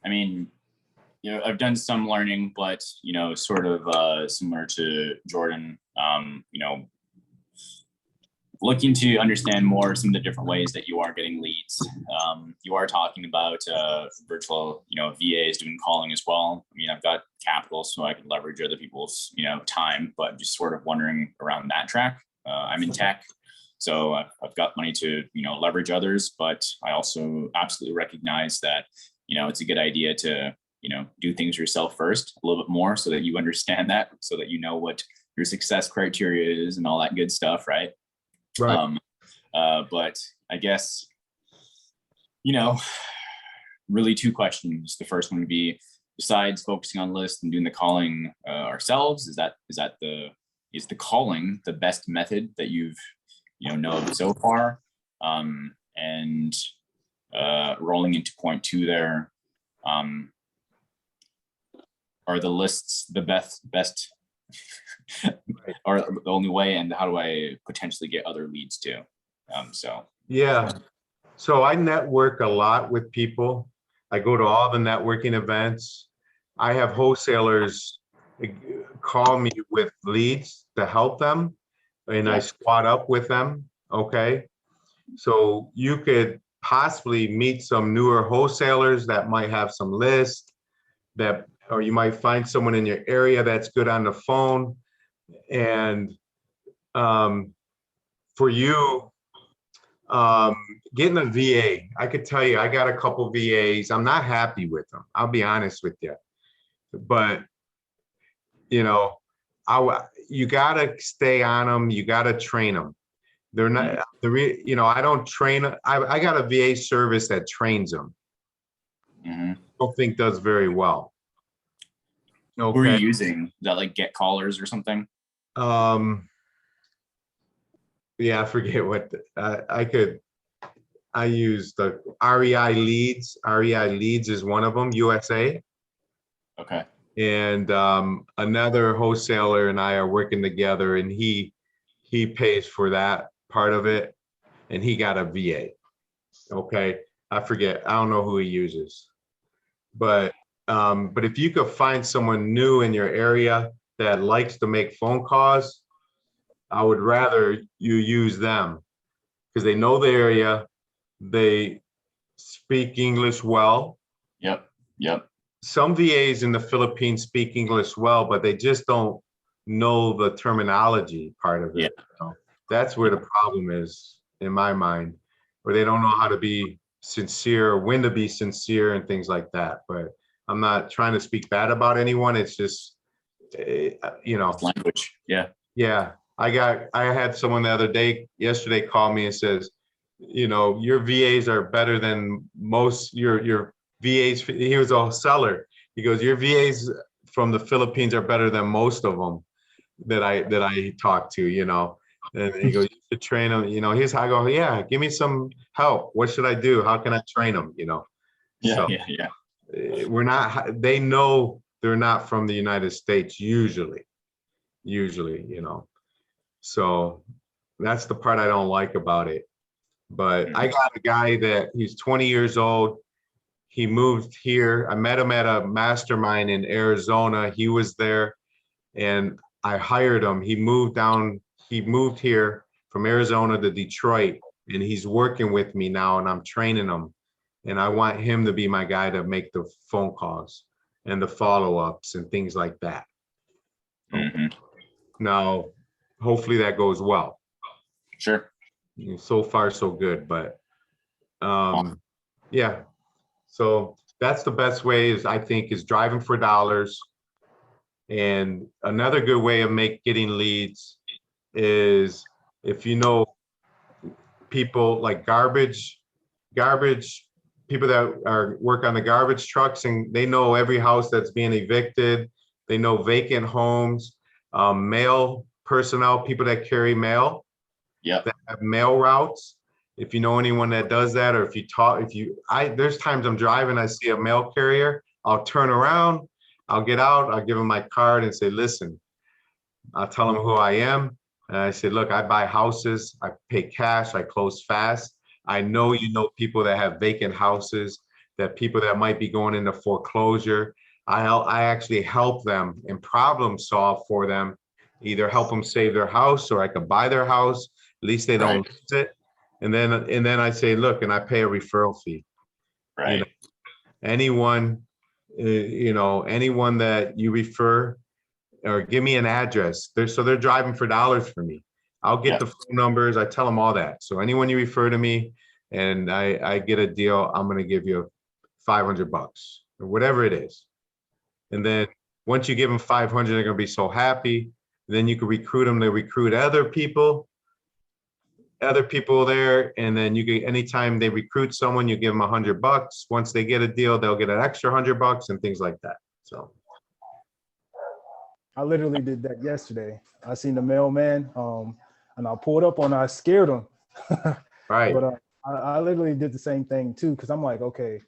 mean, you know, I've done some learning, but, you know, sort of similar to Jordan, you know, looking to understand more some of the different ways that you are getting leads. You are talking about virtual, you know, VAs doing calling as well. I mean, I've got capital, so I can leverage other people's, you know, time, but just sort of wondering around that track. I'm in tech, so I've got money to, you know, leverage others, but I also absolutely recognize that, you know, it's a good idea to, you know, do things yourself first a little bit more so that you understand that, so that you know what your success criteria is and all that good stuff, right? Right. But I guess, you know, really 2 questions. The first one would be, besides focusing on lists and doing the calling ourselves, is the calling the best method that you've, you know of so far? And rolling into point 2 there, are the lists the best or the only way, and how do I potentially get other leads too? Yeah. So I network a lot with people. I go to all the networking events. I have wholesalers call me with leads to help them, and I Yeah. squat up with them. Okay. So you could possibly meet some newer wholesalers that might have some lists that, or you might find someone in your area that's good on the phone. And for you, getting a VA, I could tell you, I got a couple VAs. I'm not happy with them. I'll be honest with you. But, you know, you gotta stay on them. You gotta train them. They're not I don't train. I got a VA service that trains them. Mhm. Don't think does very well. Who are you Okay. using? Is that like Get Callers or something? Yeah, I forget what I use the REI Leads. REI Leads is one of them, USA. Okay. And another wholesaler and I are working together, and he pays for that part of it, and he got a VA. Okay, I forget. I don't know who he uses, but if you could find someone new in your area that likes to make phone calls, I would rather you use them because they know the area, they speak English well. Yep. Yep. Some VAs in the Philippines speak English well, but they just don't know the terminology part of it. Yeah. You know? That's where the problem is in my mind, where they don't know how to be sincere or when to be sincere and things like that. But I'm not trying to speak bad about anyone. It's just, It's language. Yeah. yeah. I had someone the other day, yesterday, call me and says, your VAs are better than most your VAs. He was a seller. He goes, your VAs from the Philippines are better than most of them that I talk to, and he goes, you should train them. Here's how I go, yeah, give me some help. What should I do? How can I train them? Yeah. So Yeah. we're not, they know they're not from the United States usually, so that's the part I don't like about it. But I got a guy that he's 20 years old. He moved here. I met him at a mastermind in Arizona. He was there and I hired him. He moved here from Arizona to Detroit, and he's working with me now, and I'm training him. And I want him to be my guy to make the phone calls and the follow-ups and things like that. Mhm. Now, hopefully that goes well. Sure. So far, so good, but yeah. So that's the best way is driving for dollars. And another good way of getting leads is if people like garbage people that work on the garbage trucks, and they know every house that's being evicted. They know vacant homes, mail personnel, people that carry mail. Yeah. That have mail routes. If you know anyone that does that, or there's times I'm driving, I see a mail carrier, I'll turn around, I'll get out, I'll give them my card and say, listen, I'll tell them who I am. And I say, look, I buy houses, I pay cash, I close fast. I know people that have vacant houses, that people that might be going into foreclosure. I actually help them and problem solve for them, either help them save their house or I could buy their house. At least they don't lose it. And then I say, look, and I pay a referral fee. Right. Anyone that you refer, or give me an address. They're driving for dollars for me. I'll get the phone numbers. I tell them all that. So anyone you refer to me and I get a deal, I'm going to give you $500 or whatever it is. And then once you give them 500, they're going to be so happy. Then you can recruit them to recruit other people there. And then anytime they recruit someone, you give them $100. Once they get a deal, they'll get an extra $100 and things like that. So I literally did that yesterday. I seen the mailman, and I pulled up on. I scared him. right. But I literally did the same thing too, because I'm like, okay,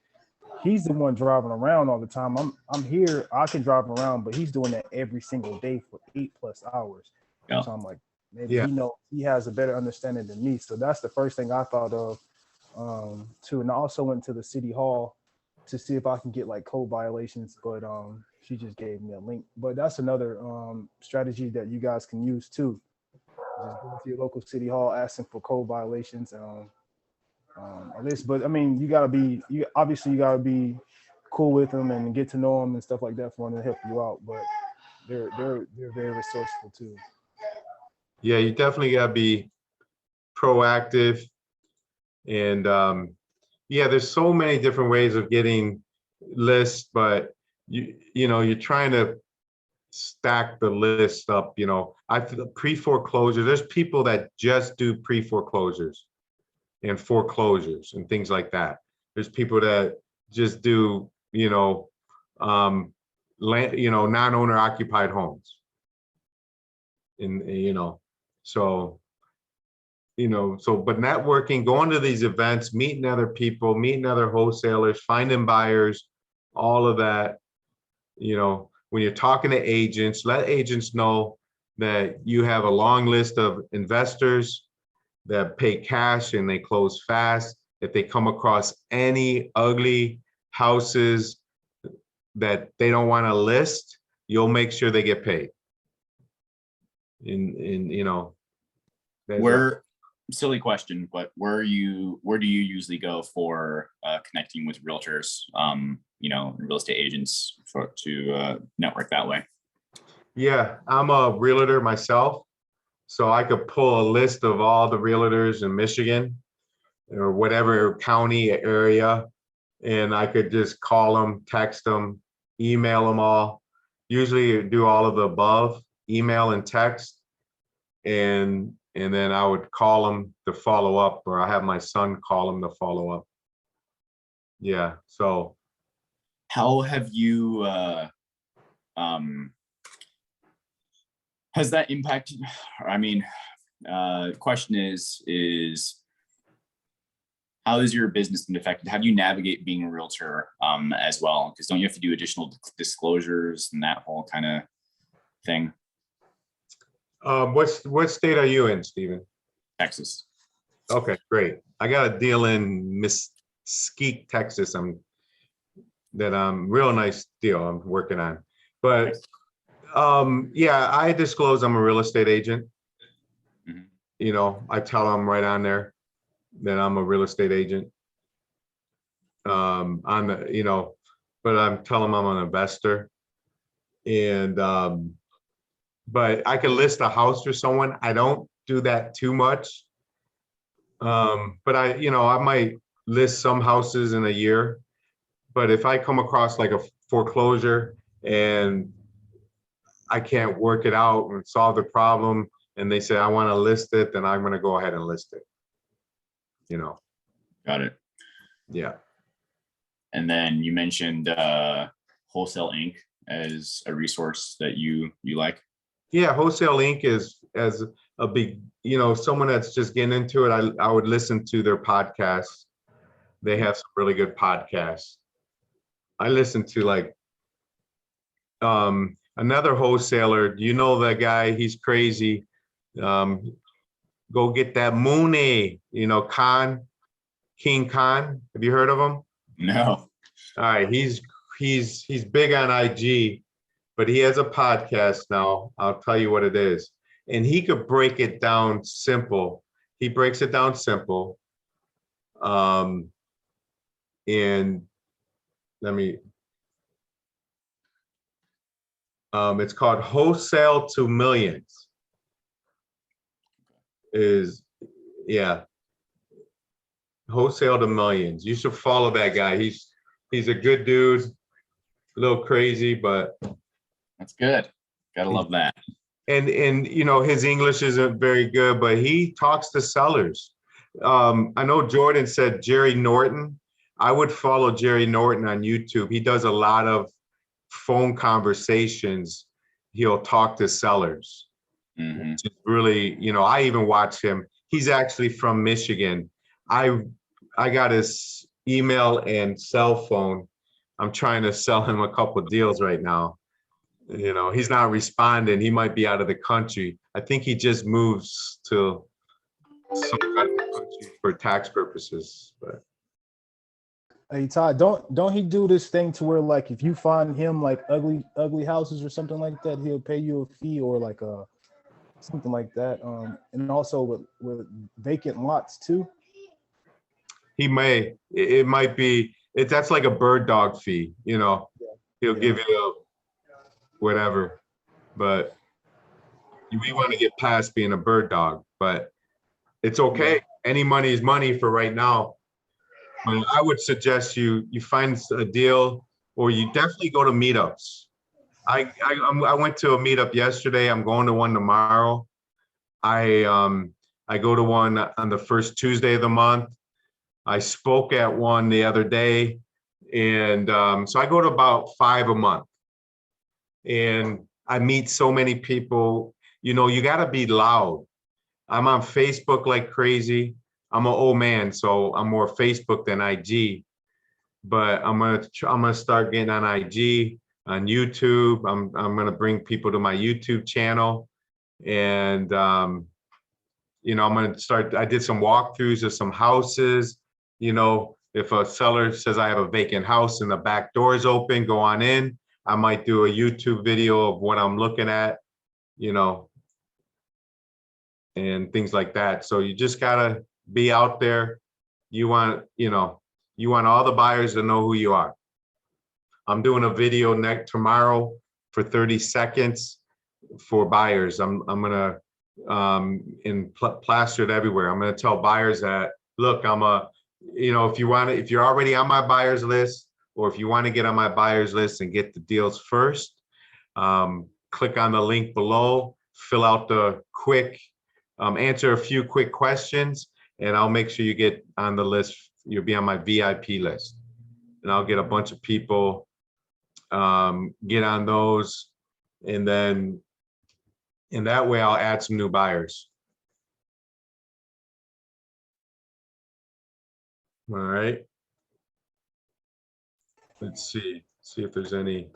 he's the one driving around all the time. I'm here. I can drive around, but he's doing that every single day for 8+ hours. Yeah. So I'm like, maybe he has a better understanding than me. So that's the first thing I thought of too. And I also went to the city hall to see if I can get like code violations, but she just gave me a link. But that's another strategy that you guys can use too. Just go to your local city hall, asking for code violations on this. But I mean, you gotta be cool with them and get to know them and stuff like that for them to help you out. But they're very resourceful too. Yeah, you definitely gotta be proactive. And there's so many different ways of getting lists, but you're trying to stack the list up, you know. I pre-foreclosure, there's people that just do pre-foreclosures and foreclosures and things like that. There's people that just do, you know, land, you know, non-owner occupied homes. And, you know, so, you know, so, but networking, going to these events, meeting other people, meeting other wholesalers, finding buyers, all of that, you know, when you're talking to agents, let agents know that you have a long list of investors that pay cash and they close fast. If they come across any ugly houses that they don't want to list, you'll make sure they get paid. In you know, Where, silly question, but where do you usually go for connecting with realtors, you know, real estate agents to network that way? Yeah, I'm a realtor myself, so I could pull a list of all the realtors in Michigan or whatever county area, and I could just call them, text them, email them all. Usually do all of the above, email and text, and then I would call them to follow up, or I have my son call them to follow up. Yeah, so. How have you, has that impacted, I mean, question is how has your business been affected? How do you navigate being a realtor as well? Because don't you have to do additional disclosures and that whole kind of thing? What state are you in, Stephen? Texas. Okay, great. I got a deal in Mesquite, Texas. Real nice deal I'm working on. But yeah, I disclose I'm a real estate agent. Mm-hmm. You know, I tell them right on there that I'm a real estate agent. On the, you know, but I'm telling them I'm an investor. And but I can list a house for someone. I don't do that too much. But I, you know, I might list some houses in a year. But if I come across like a foreclosure and I can't work it out and solve the problem, and they say I want to list it, then I'm going to go ahead and list it. You know. Got it. Yeah. And then you mentioned Wholesale Inc. as a resource that you like. Yeah, Wholesale Inc. is as a big, you know, someone that's just getting into it. I would listen to their podcasts. They have some really good podcasts. I listen to like another wholesaler. You know that guy? He's crazy. Go get that Mooney. You know, King Khan. Have you heard of him? No. All right, he's big on IG, but he has a podcast now. I'll tell you what it is, and he could break it down simple. He breaks it down simple. And let me. It's called Wholesale to Millions. Yeah. Wholesale to Millions. You should follow that guy. He's a good dude, a little crazy, but that's good. Gotta love that. And you know, his English isn't very good, but he talks to sellers. I know Jordan said Jerry Norton. I would follow Jerry Norton on YouTube. He does a lot of phone conversations. He'll talk to sellers. Mm-hmm. Which is really, you know, I even watch him. He's actually from Michigan. I got his email and cell phone. I'm trying to sell him a couple of deals right now. You know, he's not responding. He might be out of the country. I think he just moves to some kind of country for tax purposes. But Hey Todd, don't he do this thing to where like if you find him like ugly houses or something like that, he'll pay you a fee or like something like that. And also with vacant lots too. he may. It might be. That's like a bird dog fee. You know, he'll give you a whatever, but we want to get past being a bird dog. But it's okay. Any money is money for right now. But I would suggest you find a deal, or you definitely go to meetups. I went to a meetup yesterday. I'm going to one tomorrow. I go to one on the first Tuesday of the month. I spoke at one the other day, and so I go to about 5 a month. And I meet so many people. You know, you got to be loud. I'm on Facebook like crazy. I'm an old man, so I'm more Facebook than IG. But I'm gonna start getting on IG, on YouTube. I'm gonna bring people to my YouTube channel, and you know, I'm gonna start. I did some walkthroughs of some houses. You know, if a seller says I have a vacant house and the back door is open, go on in. I might do a YouTube video of what I'm looking at, you know, and things like that. So you just gotta be out there. You want, you know, you want all the buyers to know who you are. I'm doing a video tomorrow for 30 seconds for buyers. I'm gonna plaster it everywhere. I'm gonna tell buyers that, look, you know, if you're already on my buyers list, or if you want to get on my buyers list and get the deals first, click on the link below, fill out the quick, answer a few quick questions, and I'll make sure you get on the list. You'll be on my VIP list, and I'll get a bunch of people, get on those, and then in that way I'll add some new buyers. All right. Let's see if there's any.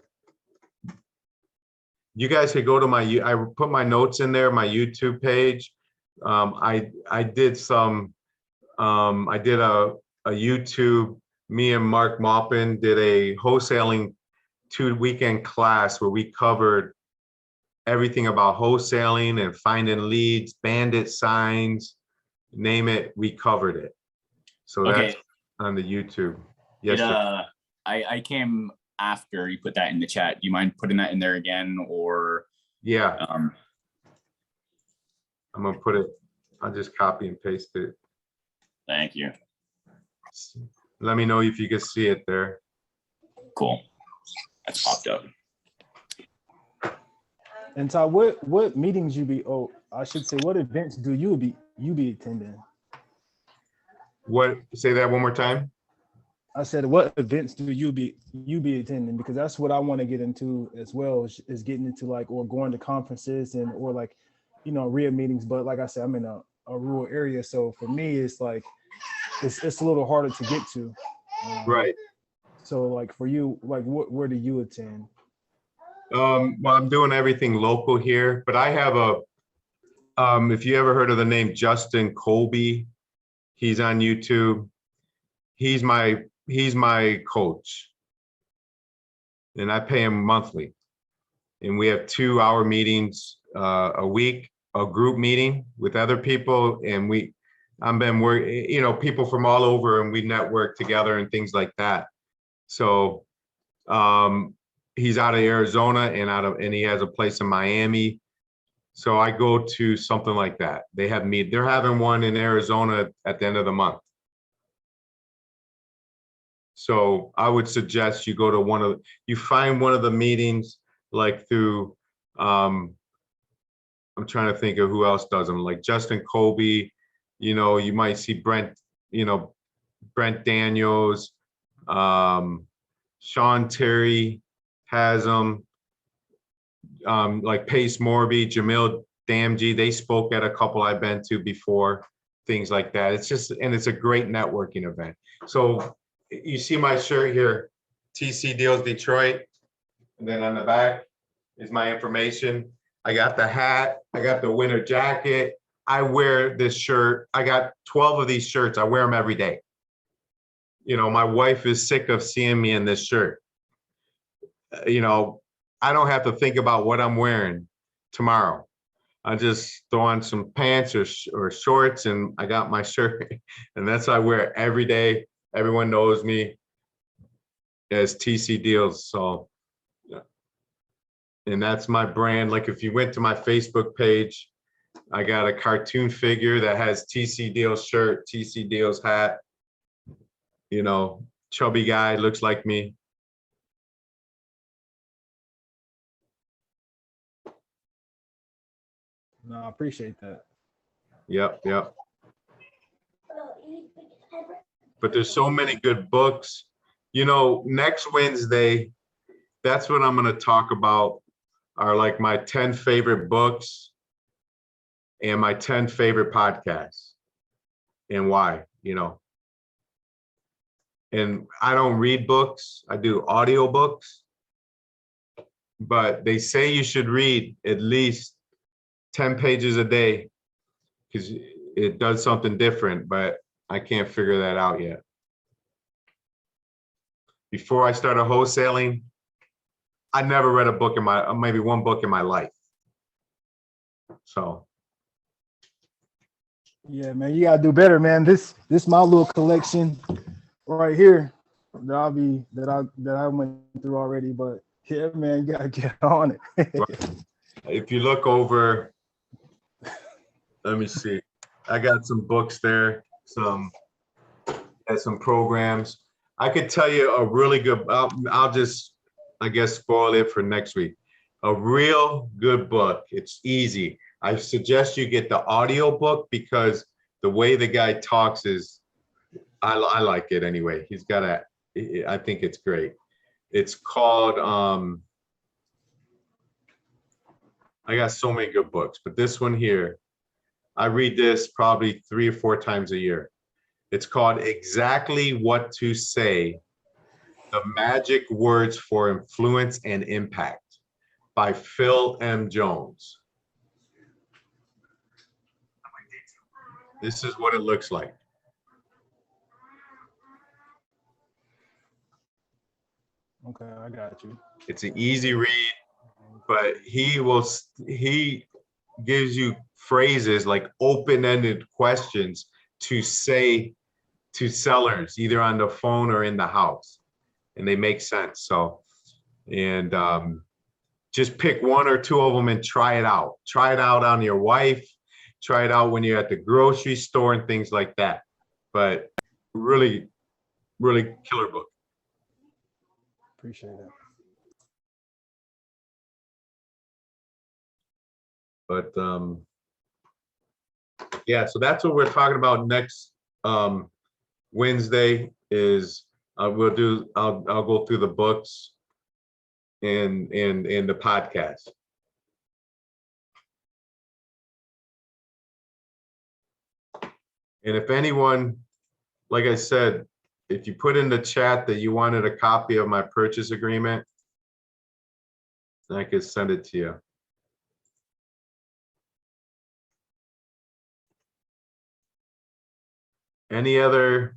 You guys could go to I put my notes in there, my YouTube page. I did a YouTube, me and Mark Maupin did a wholesaling 2-weekend class where we covered everything about wholesaling and finding leads, bandit signs, name it, we covered it. So that's on the YouTube. Yes, sir. I came after you put that in the chat. Do you mind putting that in there again, or? Yeah. I'm gonna put it, I'll just copy and paste it. Thank you. Let me know if you can see it there. Cool. That's popped up. And Todd, what meetings I should say, what events do you be attending? What? Say that one more time. I said, what events do you be attending? Because that's what I want to get into as well, is getting into like, or going to conferences or like, you know, RIA meetings. But like I said, I'm in a rural area, so for me, it's like it's a little harder to get to. Right. So like for you, like where do you attend? Well, I'm doing everything local here, but I have if you ever heard of the name Justin Colby, he's on YouTube. He's my coach, and I pay him monthly. And we have 2-hour meetings a week, a group meeting with other people, and I've been working, you know, people from all over, and we network together and things like that. So he's out of Arizona and he has a place in Miami. So I go to something like that. They're having one in Arizona at the end of the month. So I would suggest you go to you find one of the meetings, like through, I'm trying to think of who else does them, like Justin Colby, you know, you might see Brent Daniels, Sean Terry has them, like Pace Morby, Jamil Damji, they spoke at a couple I've been to before, things like that. It's a great networking event. So you see my shirt here, TC Deals Detroit, and then on the back is my information. I got the hat, I got the winter jacket. I wear this shirt. I got 12 of these shirts. I wear them every day. You know, my wife is sick of seeing me in this shirt. You know, I don't have to think about what I'm wearing tomorrow. I just throw on some pants or shorts, and I got my shirt, and that's what I wear every day. Everyone knows me as TC Deals. So, yeah. And that's my brand. Like if you went to my Facebook page, I got a cartoon figure that has TC Deals shirt, TC Deals hat. You know, chubby guy, looks like me. No, I appreciate that. Yep, yep. But there's so many good books. You know, next Wednesday, that's what I'm going to talk about are like my 10 favorite books and my 10 favorite podcasts and why, you know. And I don't read books. I do audio books. But they say you should read at least 10 pages a day because it does something different, but I can't figure that out yet. Before I started wholesaling, I never read a book in my, maybe one book in my life. So. Yeah, man, you gotta do better, man. This my little collection right here that I went through already, but yeah, man, you gotta get on it. If you look over, let me see. I got some books there, some programs. I could tell you a really good, I'll just, I guess, spoil it for next week. A real good book. It's easy. I suggest you get the audio book because the way the guy talks is, I like it anyway. He's got I think it's great. It's called, I got so many good books, but this one here, I read this probably 3 or 4 times a year. It's called Exactly What to Say, The Magic Words for Influence and Impact by Phil M. Jones. This is what it looks like. Okay, I got you. It's an easy read, but he gives you phrases like open-ended questions to say to sellers, either on the phone or in the house, and they make sense. So, and just pick 1 or 2 of them and try it out. Try it out on your wife. Try it out when you're at the grocery store and things like that. But really, really killer book. Appreciate it. But yeah, so that's what we're talking about next Wednesday is I'll go through the books and the podcast. And if anyone, like I said, if you put in the chat that you wanted a copy of my purchase agreement, I could send it to you. Any other,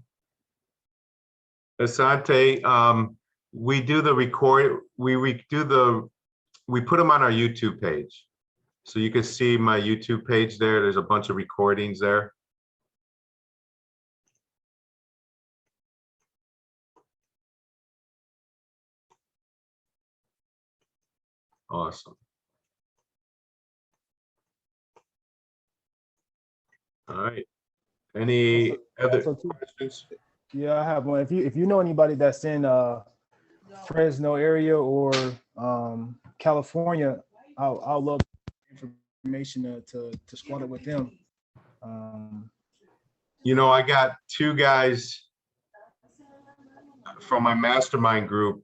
Asante, we do the record, we put them on our YouTube page. So you can see my YouTube page there. There's a bunch of recordings there. Awesome. All right. Any other questions? Yeah, I have one. If you know anybody that's in Fresno area or California, I'll love information to squat it with them. You know, I got 2 guys from my mastermind group.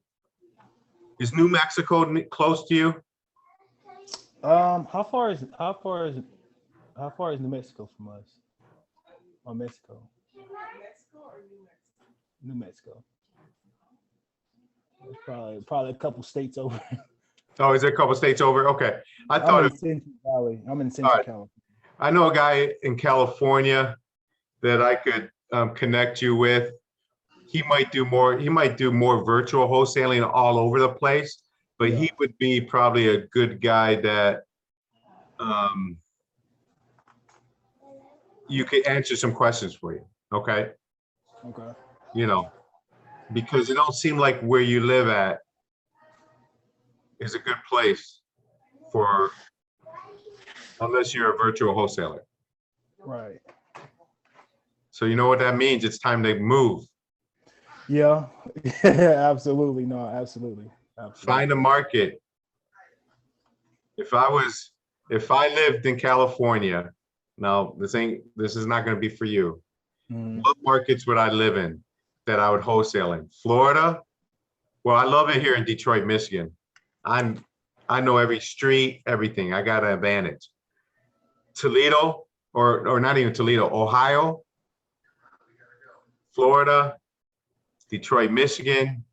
Is New Mexico close to you? How far is New Mexico from us? Or Mexico? New Mexico. It's probably a couple states over. Oh, is it a couple states over? Okay. I thought I'm in Central Valley. I'm in Central California. I know a guy in California that I could connect you with. He might do more virtual wholesaling all over the place, but he would be probably a good guy that you could answer some questions for you. Okay. Okay. You know, because it don't seem like where you live at is a good place for, unless you're a virtual wholesaler. Right. So you know what that means? It's time to move. Yeah. Absolutely. No, absolutely. Find a market. If I was if I lived in California, now this is not going to be for you. Mhm. What markets would I live in that I would wholesale in? Florida? Well, I love it here in Detroit, Michigan. I know every street, everything. I got an advantage. Toledo, or not even Toledo, Ohio, Florida, Detroit, Michigan,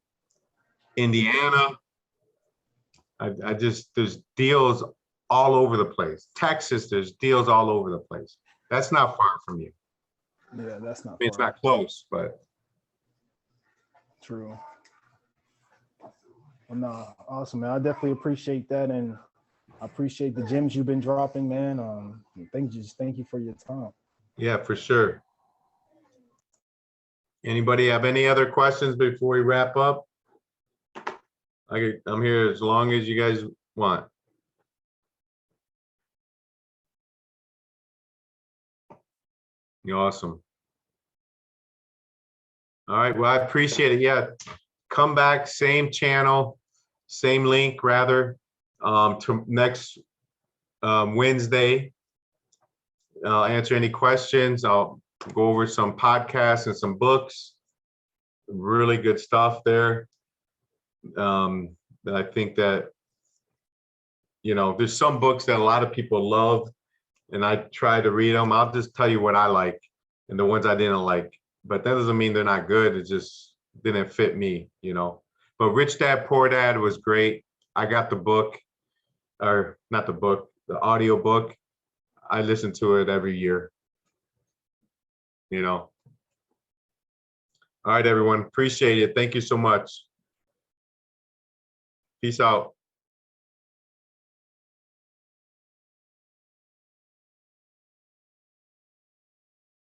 Indiana. I just, there's deals all over the place. Texas, there's deals all over the place. That's not far from you. Yeah, that's not I mean, it's far. not close, but True. Well, no, awesome, man. I definitely appreciate that, and I appreciate the gems you've been dropping, man. Thank you for your time. yeah, for sure. Anybody have any other questions before we wrap up? I'm here as long as you guys want. You're awesome. All right, well, I appreciate it. Yeah, come back, same channel, same link rather, to next Wednesday. I'll answer any questions. I'll go over some podcasts and some books. Really good stuff there. I think that, you know, there's some books that a lot of people love, and I try to read them. I'll just tell you what I like and the ones I didn't like. But that doesn't mean they're not good. It just didn't fit me, you know. But Rich Dad Poor Dad was great. I got the book, or not the book, the audio book. I listen to it every year, you know. All right, everyone. Appreciate it. Thank you so much. Peace out.